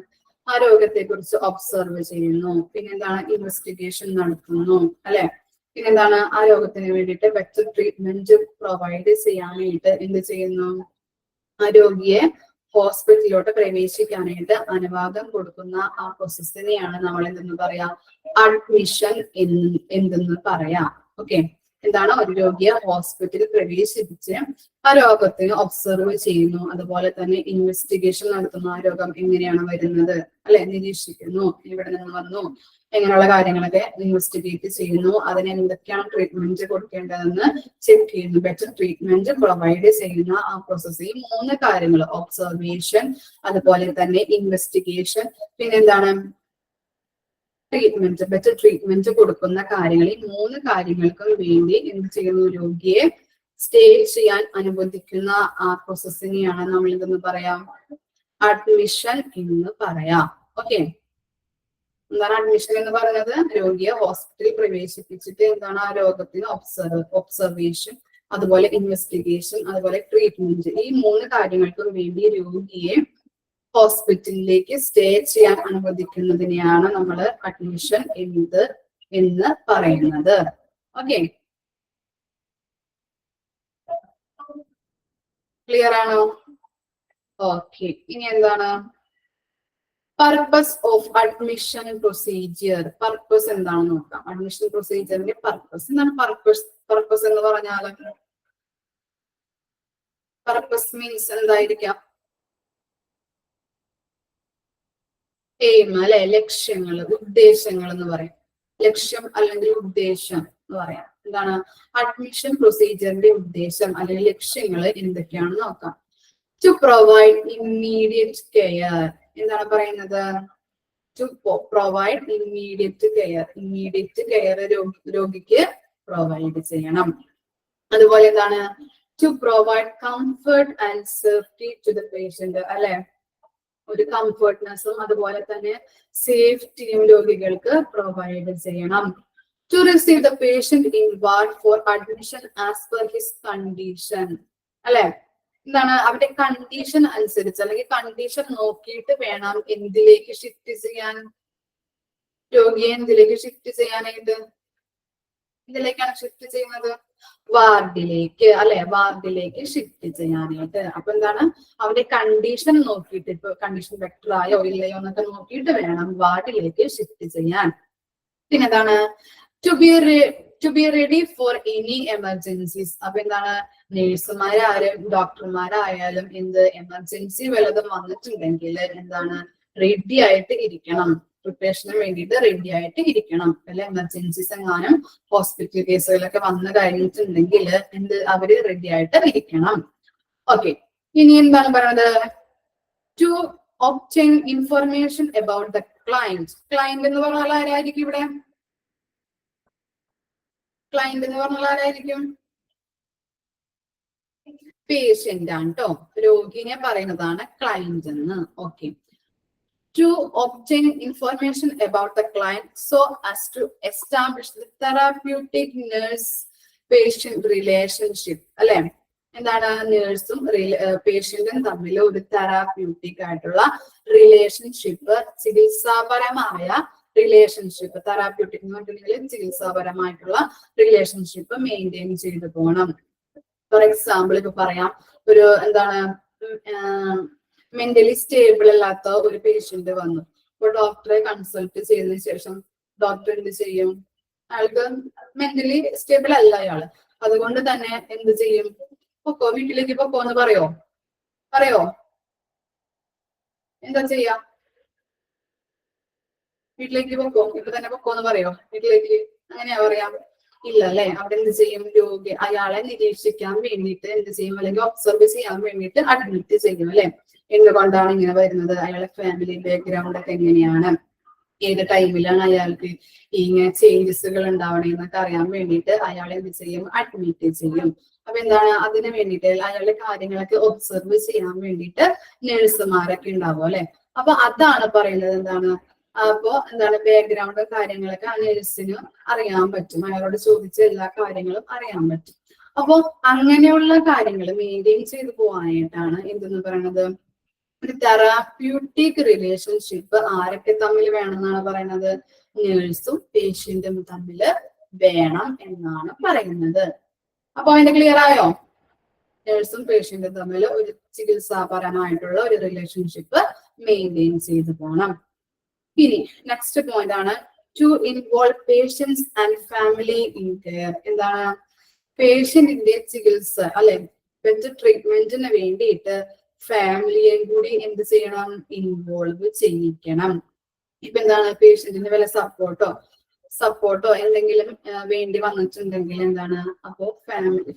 ആ രോഗത്തെ കുറിച്ച് ഒബ്സർവ് ചെയ്യുന്നു, പിന്നെന്താണ് ഇൻവെസ്റ്റിഗേഷൻ നടത്തുന്നു, അല്ലെ? പിന്നെന്താണ് ആ രോഗത്തിന് വേണ്ടിയിട്ട് ബെറ്റർ ട്രീറ്റ്മെന്റ് പ്രൊവൈഡ് ചെയ്യാനായിട്ട് എന്ത് ചെയ്യുന്നു? ആ രോഗിയെ ഹോസ്പിറ്റലിലോട്ട് പ്രവേശിക്കാനായിട്ട് അനുവാദം കൊടുക്കുന്ന ആ പ്രോസസ്സിനെയാണ് നമ്മൾ എന്തെന്ന് പറയാ? അഡ്മിഷൻ എന്തെന്ന് പറയാം. ഓക്കെ, എന്താണ്? ഒരു രോഗിയെ ഹോസ്പിറ്റലിൽ പ്രവേശിപ്പിച്ച് ആ രോഗത്തിന് ഒബ്സർവ് ചെയ്യുന്നു, അതുപോലെ തന്നെ ഇൻവെസ്റ്റിഗേഷൻ നടത്തുന്നു, ആ രോഗം എങ്ങനെയാണ് വരുന്നത്, അല്ലെ, നിരീക്ഷിക്കുന്നു, ഇവിടെ നിന്ന് വന്നു, എങ്ങനെയുള്ള കാര്യങ്ങളൊക്കെ ഇൻവെസ്റ്റിഗേറ്റ് ചെയ്യുന്നു, അതിന് എന്തൊക്കെയാണ് ട്രീറ്റ്മെന്റ് കൊടുക്കേണ്ടതെന്ന് ചെക്ക് ചെയ്യുന്നു, ബെറ്റർ ട്രീറ്റ്മെന്റ് പ്രൊവൈഡ് ചെയ്യുന്ന ആ പ്രോസസ്. ഈ 3 കാര്യങ്ങൾ, ഒബ്സർവേഷൻ, അതുപോലെ തന്നെ ഇൻവെസ്റ്റിഗേഷൻ, പിന്നെന്താണ് ട്രീറ്റ്മെന്റ്, ബെറ്റർ ട്രീറ്റ്മെന്റ് കൊടുക്കുന്ന കാര്യങ്ങൾ, ഈ 3 കാര്യങ്ങൾക്കും വേണ്ടി എന്ത് ചെയ്യുന്നു? രോഗിയെ സ്റ്റേ ചെയ്യാൻ അനുവദിക്കുന്ന ആ പ്രോസസ്സിനെയാണ് നമ്മൾ എന്തെന്ന് പറയാം? അഡ്മിഷൻ എന്ന് പറയാം. ഓക്കെ, എന്താണ് അഡ്മിഷൻ എന്ന് പറയുന്നത്? രോഗിയെ ഹോസ്പിറ്റലിൽ പ്രവേശിപ്പിച്ചിട്ട് എന്താണ് ആ രോഗത്തിന് ഒബ്സർവേഷൻ, അതുപോലെ ഇൻവെസ്റ്റിഗേഷൻ, അതുപോലെ ട്രീറ്റ്മെന്റ്, ഈ 3 കാര്യങ്ങൾക്കും വേണ്ടി രോഗിയെ ഹോസ്പിറ്റലിലേക്ക് സ്റ്റേ ചെയ്യാൻ അനുവദിക്കുന്നതിനെയാണ് നമ്മൾ അഡ്മിഷൻ എന്ന് പറയുന്നത്. ഓക്കെ, ക്ലിയർ ആണോ? ഓക്കെ, ഇനി എന്താണ് purpose of admission procedure? Purpose എന്താണെന്ന് നോക്കാം. അഡ്മിഷൻ പ്രൊസീജിയറിന്റെ പർപ്പസ് എന്താണ്? പർപ്പസ് എന്ന് പറഞ്ഞാൽ പർപ്പസ് മീൻസ് എന്തായിരിക്കാം? എയിം, അല്ലെ, ലക്ഷ്യങ്ങൾ, ഉദ്ദേശങ്ങൾ എന്ന് പറയും. ലക്ഷ്യം അല്ലെങ്കിൽ ഉദ്ദേശം എന്ന് പറയാം. എന്താണ് അഡ്മിഷൻ പ്രൊസീജിയറിന്റെ ഉദ്ദേശം അല്ലെങ്കിൽ ലക്ഷ്യങ്ങൾ എന്തൊക്കെയാണെന്ന് നോക്കാം. To provide immediate care. എന്താണ് പറയുന്നത്? To provide immediate care. Immediate care രോഗിക്ക് പ്രൊവൈഡ് ചെയ്യണം. അതുപോലെ എന്താണ്? To provide comfort and safety to the patient, അല്ലെ, ഒരു കംഫർട്ട്നെസ്സും അതുപോലെ തന്നെ സേഫ്റ്റിയും രോഗികൾക്ക് പ്രൊവൈഡ് ചെയ്യണം. To receive the patient in ward for admission as per his condition, അല്ലെ, എന്താണ് അവരുടെ കണ്ടീഷൻ അനുസരിച്ച് അല്ലെങ്കിൽ കണ്ടീഷൻ നോക്കിയിട്ട് വേണം എന്തിലേക്ക് ഷിഫ്റ്റ് ചെയ്യാൻ, രോഗിയെ എന്തിലേക്ക് ഷിഫ്റ്റ് ചെയ്യാനായിട്ട്? ഇതിലേക്കാണ് ഷിഫ്റ്റ് ചെയ്യുന്നത്? വാർഡിലേക്ക്, അല്ലെ, വാർഡിലേക്ക് ഷിഫ്റ്റ് ചെയ്യാനായിട്ട്. അപ്പൊ എന്താണ് അവരുടെ കണ്ടീഷൻ നോക്കിയിട്ട്, ഇപ്പൊ കണ്ടീഷൻ ബെറ്റർ ആയോ ഇല്ലയോ എന്നൊക്കെ നോക്കിയിട്ട് വേണം വാർഡിലേക്ക് ഷിഫ്റ്റ് ചെയ്യാൻ. പിന്നെന്താണ്? To be ready for any emergencies. അപ്പൊ എന്താണ് നേഴ്സുമാരായാലും ഡോക്ടർമാരായാലും എന്ത് എമർജൻസി വല്ലതും വന്നിട്ടുണ്ടെങ്കിൽ എന്താണ് റെഡി ആയിട്ട് ഇരിക്കണം, പ്രിപ്പറേഷന് വേണ്ടിയിട്ട് റെഡി ആയിട്ട് ഇരിക്കണം. അല്ലെ, എമർജൻസീസ് എങ്ങാനും ഹോസ്പിറ്റൽ കേസുകളൊക്കെ വന്നു കഴിഞ്ഞിട്ടുണ്ടെങ്കിൽ അവര് റെഡി ആയിട്ട് ഇരിക്കണം. ഓക്കെ, ഇനി എന്താണ് പറയുന്നത്? To obtain information about the client. Client എന്ന് പറഞ്ഞാൽ ആരായിരിക്കും ഇവിടെ? ക്ലയന്റ് എന്ന് പറഞ്ഞാൽ ആരായിരിക്കും? പേഷ്യന്റ് ആണ് കേട്ടോ. രോഗിനെ പറയുന്നതാണ് ക്ലയന്റ് എന്ന്. Okay. To obtain information about the client so as to establish the therapeutic nurse-patient relationship. അല്ലെ, എന്താണ് നേഴ്സും പേഷ്യന്റും തമ്മിൽ ഒരു തെറാപ്യൂട്ടിക് ആയിട്ടുള്ള റിലേഷൻഷിപ്പ്, ചികിത്സാപരമായ റിലേഷൻഷിപ്പ്, തെറാപ്യൂട്ടിക് എന്ന് പറഞ്ഞിട്ടുണ്ടെങ്കിൽ ചികിത്സാപരമായിട്ടുള്ള റിലേഷൻഷിപ്പ് മെയിൻറ്റെയിൻ ചെയ്തു പോകണം. ഫോർ എക്സാമ്പിൾ ഇപ്പൊ പറയാം, ഒരു എന്താണ് മെന്റലി സ്റ്റേബിൾ അല്ലാത്ത ഒരു പേഷ്യന്റ് വന്നു. ഇപ്പൊ ഡോക്ടറെ കൺസൾട്ട് ചെയ്തതിനു ശേഷം ഡോക്ടർ എന്ത് ചെയ്യും? അയാൾക്ക് മെന്റലി സ്റ്റേബിൾ അല്ല അയാള്. അതുകൊണ്ട് തന്നെ എന്ത് ചെയ്യും? പൊക്കോ, വീട്ടിലേക്ക് പൊക്കോ എന്ന് പറയോ? എന്താ ചെയ്യാ? വീട്ടിലേക്ക് പൊക്കോ, ഇപ്പൊ തന്നെ പൊക്കോ എന്ന് പറയോ വീട്ടിലേക്ക്? അങ്ങനെയാ പറയാം? ഇല്ല അല്ലെ. അവിടെ എന്ത് ചെയ്യും? രോഗി അയാളെ നിരീക്ഷിക്കാൻ വേണ്ടിയിട്ട് എന്ത് ചെയ്യും? അല്ലെങ്കിൽ ഒബ്സർവ് ചെയ്യാൻ വേണ്ടിയിട്ട് അഡ്മിറ്റ് ചെയ്യും അല്ലെ. എന്തുകൊണ്ടാണ് ഇങ്ങനെ വരുന്നത്? അയാളുടെ ഫാമിലി ബാക്ക്ഗ്രൗണ്ട് ഒക്കെ എങ്ങനെയാണ്, ഏത് ടൈമിലാണ് അയാൾക്ക് ഇങ്ങനെ ചേഞ്ചസുകൾ ഉണ്ടാവണേന്നൊക്കെ അറിയാൻ വേണ്ടിയിട്ട് അയാളെ എന്ത് ചെയ്യും? അഡ്മിറ്റ് ചെയ്യും. അപ്പൊ എന്താണ് അതിന് വേണ്ടിയിട്ട് അയാളുടെ കാര്യങ്ങളൊക്കെ ഒബ്സർവ് ചെയ്യാൻ വേണ്ടിയിട്ട് നഴ്സുമാരൊക്കെ ഉണ്ടാവും അല്ലെ. അപ്പൊ അതാണ് പറയുന്നത് എന്താണ്, അപ്പോ എന്താണ് ബാക്ക്ഗ്രൗണ്ട് കാര്യങ്ങളൊക്കെ ആ നഴ്സിന് അറിയാൻ പറ്റും. അയാളോട് ചോദിച്ച എല്ലാ കാര്യങ്ങളും അറിയാൻ പറ്റും. അപ്പോ അങ്ങനെയുള്ള കാര്യങ്ങൾ മെയിൻറ്റെയിൻ ചെയ്തു പോകാനായിട്ടാണ് എന്തെന്ന് പറയുന്നത്, ഒരു തെറാപ്യൂട്ടിക് റിലേഷൻഷിപ്പ് ആരൊക്കെ തമ്മിൽ വേണമെന്നാണ് പറയുന്നത്? നേഴ്സും പേഷ്യന്റും തമ്മിൽ വേണം എന്നാണ് പറയുന്നത്. അപ്പൊ അതിന്റെ ക്ലിയർ ആയോ? നേഴ്സും പേഷ്യന്റും തമ്മിൽ ഒരു ചികിത്സാപരമായിട്ടുള്ള ഒരു റിലേഷൻഷിപ്പ് മെയിൻറ്റെയിൻ ചെയ്തു പോകണം. ഇനി നെക്സ്റ്റ് പോയിന്റ് ആണ് to involve patients and family in care. എന്താണ്? പേഷ്യന്റിന്റെ ചികിത്സ അല്ലെ, ബെറ്റർ ട്രീറ്റ്മെന്റിന് വേണ്ടിയിട്ട് ഫാമിലിയെയും കൂടി എന്ത് ചെയ്യണം? ഇൻവോൾവ് ചെയ്യിക്കണം. ഇപ്പൊ എന്താണ് പേഷ്യന്റിന് വല്ല സപ്പോർട്ടോ എന്തെങ്കിലും വേണ്ടി വന്നിട്ടുണ്ടെങ്കിൽ എന്താണ്, അപ്പോ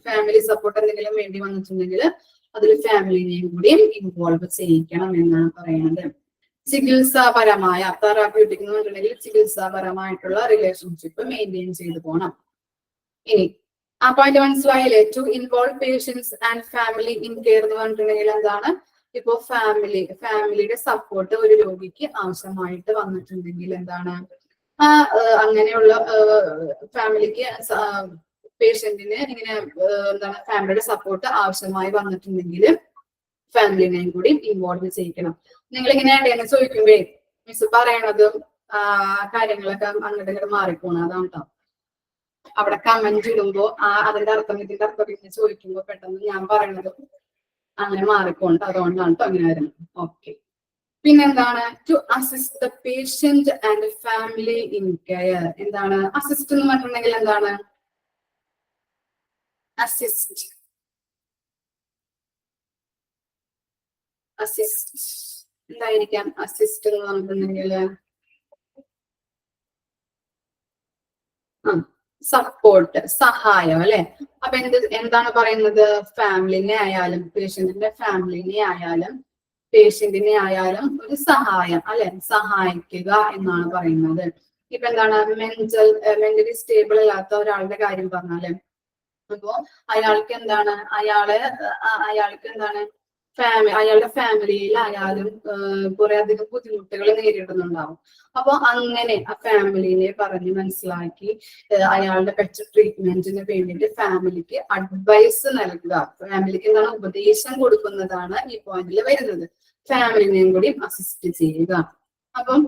ഫാമിലി സപ്പോർട്ട് എന്തെങ്കിലും വേണ്ടി വന്നിട്ടുണ്ടെങ്കിൽ അതിൽ ഫാമിലിനെയും കൂടി ഇൻവോൾവ് ചെയ്യിക്കണം എന്നാണ് പറയുന്നത്. ചികിത്സാപരമായ തെറാപ്യൂട്ടിക് എന്ന് പറഞ്ഞിട്ടുണ്ടെങ്കിൽ ചികിത്സാപരമായിട്ടുള്ള റിലേഷൻഷിപ്പ് മെയിൻറ്റെയിൻ ചെയ്തു പോകണം. ഇനി ആ പോയിന്റ് മനസ്സിലായില്ലേ? To involve patients and family in care എന്ന് പറഞ്ഞിട്ടുണ്ടെങ്കിൽ എന്താണ്, ഇപ്പോ ഫാമിലിയുടെ സപ്പോർട്ട് ഒരു രോഗിക്ക് ആവശ്യമായിട്ട് വന്നിട്ടുണ്ടെങ്കിൽ എന്താണ്, അങ്ങനെയുള്ള ഫാമിലിക്ക് പേഷ്യന്റിന് ഇങ്ങനെ എന്താണ് ഫാമിലിയുടെ സപ്പോർട്ട് ആവശ്യമായി വന്നിട്ടുണ്ടെങ്കിൽ ഫാമിലിനെയും കൂടി ഇൻവോൾവ് ചെയ്യിക്കണം. നിങ്ങൾ ഇങ്ങനെ ഇടയെന്ന് ചോദിക്കുമ്പേ മിസ് പറയണതും കാര്യങ്ങളൊക്കെ അങ്ങോട്ട് ഇങ്ങോട്ട് മാറിപ്പോണം. അതാണ് കേട്ടോ. അവിടെ കമന്റ് ഇടുമ്പോ അതിന്റെ അർത്ഥം ഇതിന്റെ അർത്ഥം പിന്നെ ചോദിക്കുമ്പോ പെട്ടെന്ന് ഞാൻ പറയണത് അങ്ങനെ മാറിപ്പോണ്ട്. അതുകൊണ്ടാണ് കേട്ടോ അങ്ങനെ വരുന്നത്. ഓക്കെ. പിന്നെന്താണ്? To assist the patient and family in care. എന്താണ് അസിസ്റ്റ് എന്ന് പറഞ്ഞിട്ടുണ്ടെങ്കിൽ? എന്താണ് അസിസ്റ്റ്? എന്തായിരിക്കാം അസിസ്റ്റ് എന്ന് പറഞ്ഞിട്ടുണ്ടെങ്കിൽ? സപ്പോർട്ട്, സഹായം അല്ലെ. അപ്പൊ എന്താണ് പറയുന്നത്? ഫാമിലിനെ ആയാലും പേഷ്യന്റിന്റെ ഫാമിലിനെ ആയാലും പേഷ്യന്റിനെ ആയാലും ഒരു സഹായം അല്ലെ, സഹായിക്കുക എന്നാണ് പറയുന്നത്. ഇപ്പൊ എന്താണ് മെന്റലി സ്റ്റേബിൾ അല്ലാത്ത ഒരാളുടെ കാര്യം പറഞ്ഞാല് അപ്പോ അയാൾക്ക് എന്താണ് അയാൾക്ക് എന്താണ് അയാളുടെ ഫാമിലിയിലായാലും കുറെ അധികം ബുദ്ധിമുട്ടുകൾ നേരിടുന്നുണ്ടാവും. അപ്പൊ അങ്ങനെ ആ ഫാമിലിനെ പറഞ്ഞ് മനസ്സിലാക്കി അയാളുടെ ബെറ്റർ ട്രീറ്റ്മെന്റിന് വേണ്ടിയിട്ട് ഫാമിലിക്ക് അഡ്വൈസ് നൽകുക, ഫാമിലിക്ക് എന്താണ് ഉപദേശം കൊടുക്കുന്നതാണ് ഈ പോയിന്റിൽ വരുന്നത്. ഫാമിലിനെയും കൂടി അസിസ്റ്റ് ചെയ്യുക. അപ്പം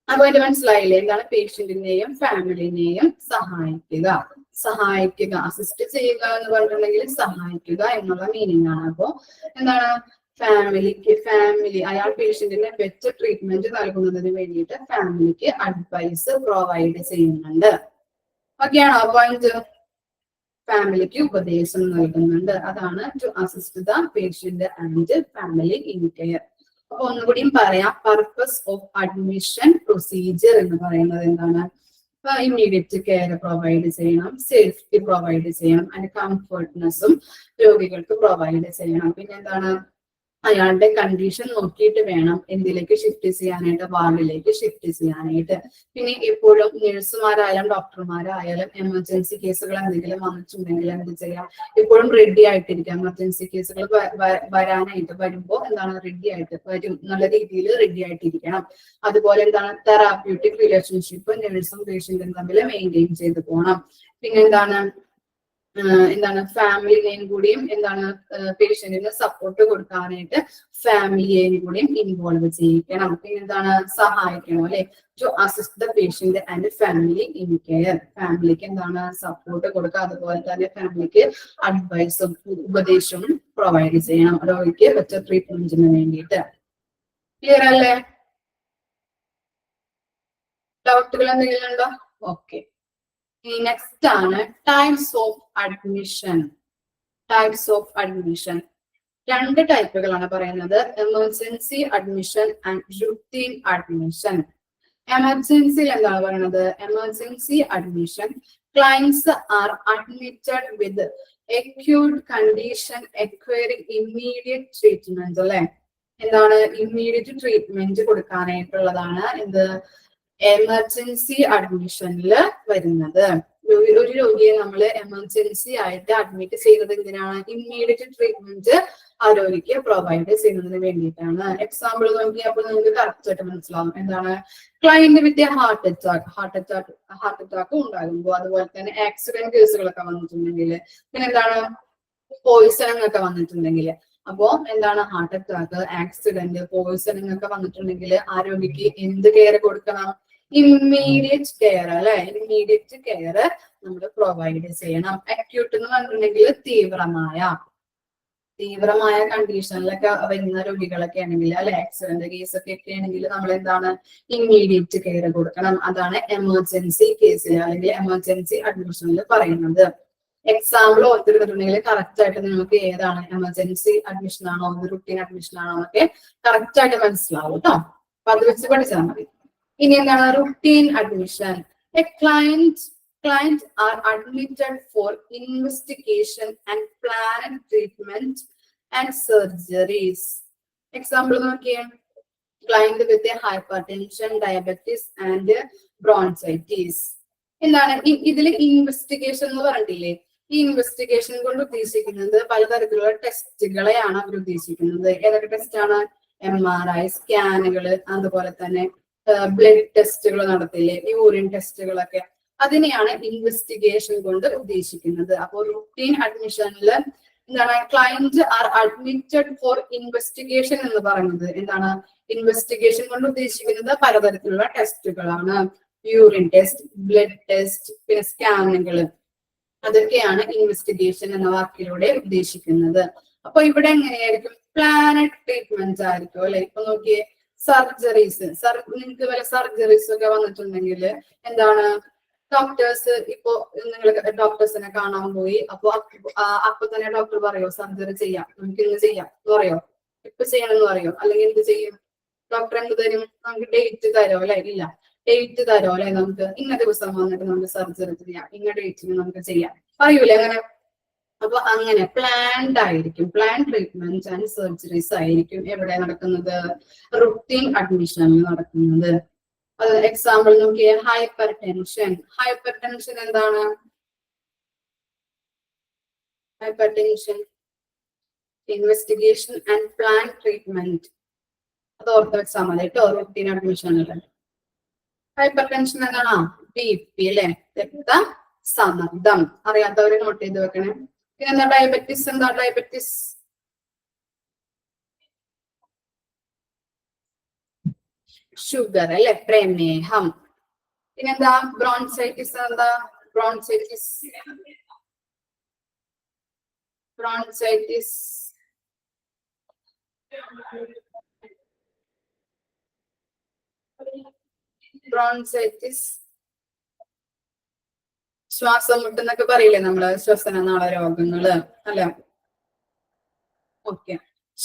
അതിന്റെ മനസ്സിലായില്ലേ? എന്താണ് പേഷ്യന്റിനെയും ഫാമിലിനെയും സഹായിക്കുക, അസിസ്റ്റ് ചെയ്യുക എന്ന് പറഞ്ഞിട്ടുണ്ടെങ്കിൽ സഹായിക്കുക എന്നുള്ള മീനിങ് ആണ്. അപ്പോ എന്താണ് ഫാമിലി അയാൾ പേഷ്യന്റിന് ബെറ്റർ ട്രീറ്റ്മെന്റ് നൽകുന്നതിന് വേണ്ടിയിട്ട് ഫാമിലിക്ക് അഡ്വൈസ് പ്രൊവൈഡ് ചെയ്യുന്നുണ്ട്. ഓക്കെയാണോ പോയിന്റ്? ഫാമിലിക്ക് ഉപദേശം നൽകുന്നുണ്ട്. അതാണ് to assist the patient and family in care. അപ്പൊ ഒന്നുകൂടിയും പറയാം, പർപ്പസ് ഓഫ് അഡ്മിഷൻ പ്രൊസീജിയർ എന്ന് പറയുന്നത് എന്താണ്? ഇമ്മീഡിയറ്റ് കെയർ പ്രൊവൈഡ് ചെയ്യണം, സേഫ്റ്റി പ്രൊവൈഡ് ചെയ്യണം, അതിന്റെ കംഫർട്ട്നെസ്സും രോഗികൾക്ക് പ്രൊവൈഡ് ചെയ്യണം. പിന്നെ എന്താണ് അയാളുടെ കണ്ടീഷൻ നോക്കിയിട്ട് വേണം എന്തിലേക്ക് ഷിഫ്റ്റ് ചെയ്യാനായിട്ട്, വാർഡിലേക്ക് ഷിഫ്റ്റ് ചെയ്യാനായിട്ട്. പിന്നെ എപ്പോഴും നഴ്സുമാരായാലും ഡോക്ടർമാരായാലും എമർജൻസി കേസുകൾ എന്തെങ്കിലും വന്നിട്ടുണ്ടെങ്കിൽ എന്ത് ചെയ്യാം, എപ്പോഴും റെഡി ആയിട്ടിരിക്കാം. എമർജൻസി കേസുകൾ വരാനായിട്ട് വരുമ്പോൾ എന്താണ് റെഡി ആയിട്ട് വരും എന്നുള്ള രീതിയിൽ റെഡി ആയിട്ടിരിക്കണം. അതുപോലെ എന്താണ് തെറാപ്യൂട്ടിക് റിലേഷൻഷിപ്പ് നഴ്സും പേഷ്യന്റും തമ്മിൽ മെയിൻറ്റെയിൻ ചെയ്ത് പോകണം. പിന്നെ എന്താണ് ഫാമിലിയെയും കൂടിയും എന്താണ് പേഷ്യന്റിന് സപ്പോർട്ട് കൊടുക്കാനായിട്ട് ഫാമിലിയെയും കൂടിയും ഇൻവോൾവ് ചെയ്യിക്കണം. പിന്നെ എന്താണ് സഹായിക്കണം അല്ലെ, to assist the patient and family in care. ഫാമിലിക്ക് എന്താണ് സപ്പോർട്ട് കൊടുക്കുക, അതുപോലെ തന്നെ ഫാമിലിക്ക് അഡ്വൈസും ഉപദേശവും പ്രൊവൈഡ് ചെയ്യണം രോഗിക്ക് ബെറ്റർ ട്രീറ്റ്മെന്റിന് വേണ്ടിയിട്ട്. ക്ലിയർ അല്ലേ? ഡൗട്ടുകൾ എന്തെങ്കിലും ഉണ്ടോ? ഓക്കെ. നെക്സ്റ്റ് ആണ് types of admission. Types of admission 2 ടൈപ്പുകളാണ് പറയുന്നത്, emergency admission and routine admission. എമർജൻസിയിൽ എന്താണ് പറയുന്നത്? Emergency admission clients are admitted with acute condition acquiring immediate treatment അല്ലെ. എന്താണ് ഇമ്മീഡിയറ്റ് ട്രീറ്റ്മെന്റ് കൊടുക്കാനായിട്ടുള്ളതാണ് എന്ത് എമർജൻസി അഡ്മിഷനിൽ വരുന്നത്. ഒരു രോഗിയെ നമ്മൾ എമർജൻസി ആയിട്ട് അഡ്മിറ്റ് ചെയ്യുന്നത് എന്തിനാണ്? ഇമ്മീഡിയറ്റ് ട്രീറ്റ്മെന്റ് ആ രോഗിക്ക് പ്രൊവൈഡ് ചെയ്യുന്നതിന് വേണ്ടിയിട്ടാണ്. എക്സാമ്പിൾ നോക്കിയപ്പോൾ നിങ്ങൾക്ക് കറക്റ്റ് ആയിട്ട് മനസ്സിലാവും. എന്താണ് ക്ലയന്റ് വിത്ത് ഹാർട്ട് അറ്റാക്ക് ഉണ്ടാകുമ്പോൾ, അതുപോലെ തന്നെ ആക്സിഡന്റ് കേസുകളൊക്കെ വന്നിട്ടുണ്ടെങ്കിൽ, പിന്നെ എന്താണ് പോയിസണിങ് ഒക്കെ വന്നിട്ടുണ്ടെങ്കിൽ, അപ്പോ എന്താണ് ഹാർട്ട് അറ്റാക്ക്, ആക്സിഡന്റ്, പോയിസണിങ് ഒക്കെ വന്നിട്ടുണ്ടെങ്കിൽ ആ രോഗിക്ക് എന്ത് കെയർ കൊടുക്കണം? ഇമ്മീഡിയറ്റ് കെയർ അല്ലെ. ഇമ്മീഡിയറ്റ് കെയർ നമ്മൾ പ്രൊവൈഡ് ചെയ്യണം. അക്യൂട്ട് എന്ന് പറഞ്ഞിട്ടുണ്ടെങ്കിൽ തീവ്രമായ കണ്ടീഷനിലൊക്കെ വരുന്ന രോഗികളൊക്കെ ആണെങ്കിൽ അല്ലെ, ആക്സിഡന്റ് കേസൊക്കെ ആണെങ്കിൽ നമ്മൾ എന്താണ് ഇമ്മീഡിയറ്റ് കെയർ കൊടുക്കണം. അതാണ് എമർജൻസി കേസിൽ അല്ലെങ്കിൽ എമർജൻസി അഡ്മിഷനിൽ പറയുന്നത്. എക്സാമ്പിൾ ഓർത്തിരുന്നിട്ടുണ്ടെങ്കിൽ കറക്റ്റ് ആയിട്ട് നിങ്ങൾക്ക് ഏതാണ് എമർജൻസി അഡ്മിഷൻ ആണോ റുട്ടീൻ അഡ്മിഷൻ ആണോ എന്നൊക്കെ കറക്റ്റ് ആയിട്ട് മനസ്സിലാവും കേട്ടോ. അപ്പൊ അത് വെച്ച് പഠിച്ചാൽ മതി. ഇനി എന്താണ് routine admission? A client are admitted for investigation and planned treatment and surgeries. Example നോക്കിയേ, client with a hypertension, diabetes and bronchitis. എന്താണ് ഇതിൽ ഇൻവെസ്റ്റിഗേഷൻ എന്ന് പറഞ്ഞിട്ടില്ലേ? ഈ ഇൻവെസ്റ്റിഗേഷൻ കൊണ്ട് ഉദ്ദേശിക്കുന്നത് പലതരത്തിലുള്ള ടെസ്റ്റുകളെയാണ് അവർ ഉദ്ദേശിക്കുന്നത്. ഏതൊക്കെ ടെസ്റ്റ് ആണ്? MRI സ്കാനുകൾ, അതുപോലെ തന്നെ ബ്ലഡ് ടെസ്റ്റുകൾ നടത്തില്ലേ, യൂറിൻ ടെസ്റ്റുകളൊക്കെ, അതിനെയാണ് ഇൻവെസ്റ്റിഗേഷൻ കൊണ്ട് ഉദ്ദേശിക്കുന്നത്. അപ്പോൾ റുട്ടീൻ അഡ്മിഷനിൽ എന്താണ് client are admitted for investigation എന്ന് പറയുന്നത് എന്താണ്? ഇൻവെസ്റ്റിഗേഷൻ കൊണ്ട് ഉദ്ദേശിക്കുന്നത് പലതരത്തിലുള്ള ടെസ്റ്റുകളാണ്. യൂറിൻ ടെസ്റ്റ്, ബ്ലഡ് ടെസ്റ്റ്, പിന്നെ സ്കാനുകൾ, അതൊക്കെയാണ് ഇൻവെസ്റ്റിഗേഷൻ എന്ന വാക്കിലൂടെ ഉദ്ദേശിക്കുന്നത്. അപ്പൊ ഇവിടെ എങ്ങനെയായിരിക്കും? പ്ലാനഡ് ട്രീറ്റ്മെന്റ് ആയിരിക്കും അല്ലെ. ഇപ്പൊ നോക്കിയേ, സർജറീസ്, നിങ്ങൾക്ക് വല്ല സർജറീസ് ഒക്കെ വന്നിട്ടുണ്ടെങ്കിൽ എന്താണ് ഡോക്ടേഴ്സ്, ഇപ്പോ നിങ്ങൾ ഡോക്ടേഴ്സിനെ കാണാൻ പോയി, അപ്പൊ തന്നെ ഡോക്ടർ പറയോ സർജറി ചെയ്യാം, നമുക്ക് ഇന്ന് ചെയ്യാം എന്ന് പറയോ, ഇപ്പൊ ചെയ്യണം എന്ന് പറയോ, അല്ലെങ്കിൽ എന്ത് ചെയ്യും? ഡോക്ടർ എന്ത് തരും? നമുക്ക് ഡേറ്റ് തരോ അല്ലെ? ഇല്ല, ഡേറ്റ് തരോ അല്ലെ? നമുക്ക് ഇന്ന ദിവസം വന്നിട്ട് നമുക്ക് സർജറി ചെയ്യാം, ഇന്ന ഡേറ്റിന് നമുക്ക് ചെയ്യാം പറയൂലേ അങ്ങനെ? അപ്പൊ അങ്ങനെ പ്ലാൻഡ് ആയിരിക്കും, പ്ലാൻ ട്രീറ്റ്മെന്റ് ആൻഡ് സർജറീസ് ആയിരിക്കും എവിടെ നടക്കുന്നത്? റുട്ടീൻ അഡ്മിഷനിൽ നടക്കുന്നത്. അത് എക്സാമ്പിൾ നോക്കിയേ, ഹൈപ്പർ ടെൻഷൻ. ഹൈപ്പർ ടെൻഷൻ എന്താണ്? Hyper tension investigation and plan treatment, അത് ഓർത്ത് വെച്ചാൽ മതി കേട്ടോ റുട്ടീൻ അഡ്മിഷനിൽ. ഹൈപ്പർ ടെൻഷൻ എന്താണ്? BP അല്ലെ, രക്തസമ്മർദ്ദം. അറിയാത്തവരെ നോട്ട് ചെയ്ത് വെക്കണേ. പിന്നെന്താ ഡയബറ്റിസ്? എന്താ ഡയബറ്റിസ്? ഷുഗർ അല്ലെ, പ്രമേഹം. പിന്നെന്താ ബ്രോൺസൈറ്റിസ്? എന്താ ബ്രോൺസൈറ്റിസ്? ബ്രോൺസൈറ്റിസ് ശ്വാസം മുട്ടെന്നൊക്കെ പറയില്ലേ നമ്മള്, ശ്വസനനാള രോഗങ്ങള് അല്ലെ. ഓക്കെ,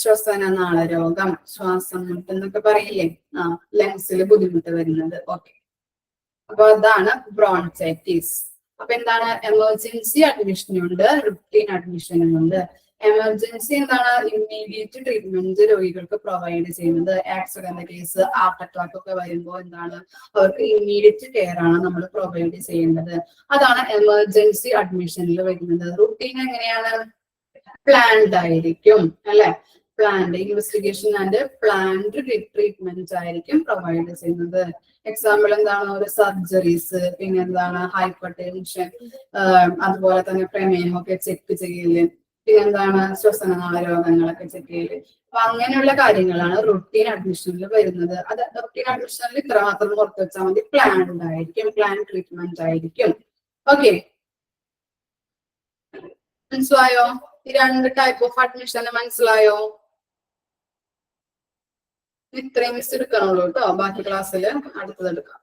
ശ്വസനനാള രോഗം, ശ്വാസം മുട്ടെന്നൊക്കെ പറയില്ലേ, ലങ്സിൽ ബുദ്ധിമുട്ട് വരുന്നത്. ഓക്കെ, അപ്പൊ അതാണ് ബ്രോൺസൈറ്റിസ്. അപ്പൊ എന്താണ്? എമർജൻസി അഡ്മിഷനുണ്ട്, റുട്ടീൻ അഡ്മിഷനുണ്ട്. എമർജൻസി എന്താണ്? ഇമ്മീഡിയറ്റ് ട്രീറ്റ്മെന്റ് രോഗികൾക്ക് പ്രൊവൈഡ് ചെയ്യുന്നത്. ആക്സിഡന്റ് കേസ്, ഹാർട്ട് അറ്റാക്ക് ഒക്കെ വരുമ്പോൾ എന്താണ് അവർക്ക് ഇമ്മീഡിയറ്റ് കെയർ ആണ് നമ്മൾ പ്രൊവൈഡ് ചെയ്യുന്നത്. അതാണ് എമർജൻസി അഡ്മിഷനിൽ വരുന്നത്. റുട്ടീൻ എങ്ങനെയാണ്? പ്ലാൻഡ് ആയിരിക്കും അല്ലെ? Planned investigation and planned treatment ആയിരിക്കും പ്രൊവൈഡ് ചെയ്യുന്നത്. എക്സാമ്പിൾ എന്താണ്? ഒരു സർജറീസ്, പിന്നെ എന്താണ് ഹൈപ്പർ ടെൻഷൻ, അതുപോലെ തന്നെ പ്രമേഹമൊക്കെ ചെക്ക് ചെയ്യല്, പിന്നെ എന്താണ് ശ്വസനനാള രോഗങ്ങളൊക്കെ ചെക്ക് ചെയ്യല്. അപ്പൊ അങ്ങനെയുള്ള കാര്യങ്ങളാണ് റുട്ടീൻ അഡ്മിഷനിൽ വരുന്നത്. അത് റുട്ടീൻ അഡ്മിഷനിൽ ഇത്ര മാത്രം പുറത്തു വെച്ചാൽ മതി. പ്ലാൻഡ് ആയിരിക്കും, പ്ലാൻ ട്രീറ്റ്മെന്റ് ആയിരിക്കും. ഓക്കെ, മനസ്സിലായോ? ഈ രണ്ട് ടൈപ്പ് ഓഫ് അഡ്മിഷൻ മനസ്സിലായോ? ഇത്രയും മിസ് എടുക്കണുള്ളൂ കേട്ടോ. ബാക്കി ക്ലാസ്സിൽ അടുത്തത് എടുക്കാം.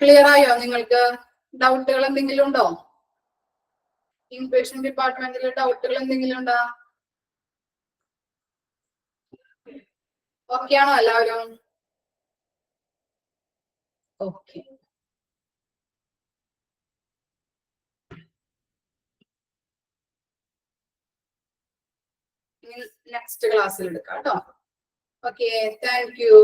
ക്ലിയർ ആയോ? നിങ്ങൾക്ക് ഡൗട്ടുകൾ എന്തെങ്കിലും ഉണ്ടോ? ഇൻപേഷ്യന്റ് ഡിപ്പാർട്ട്മെന്റിൽ ഡൗട്ടുകൾ എന്തെങ്കിലും ഉണ്ടോ? ഓക്കെ ആണോ എല്ലാവരും? ഓക്കെ, നെക്സ്റ്റ് ക്ലാസ്സിൽ എടുക്കാം കേട്ടോ. Okay, thank you.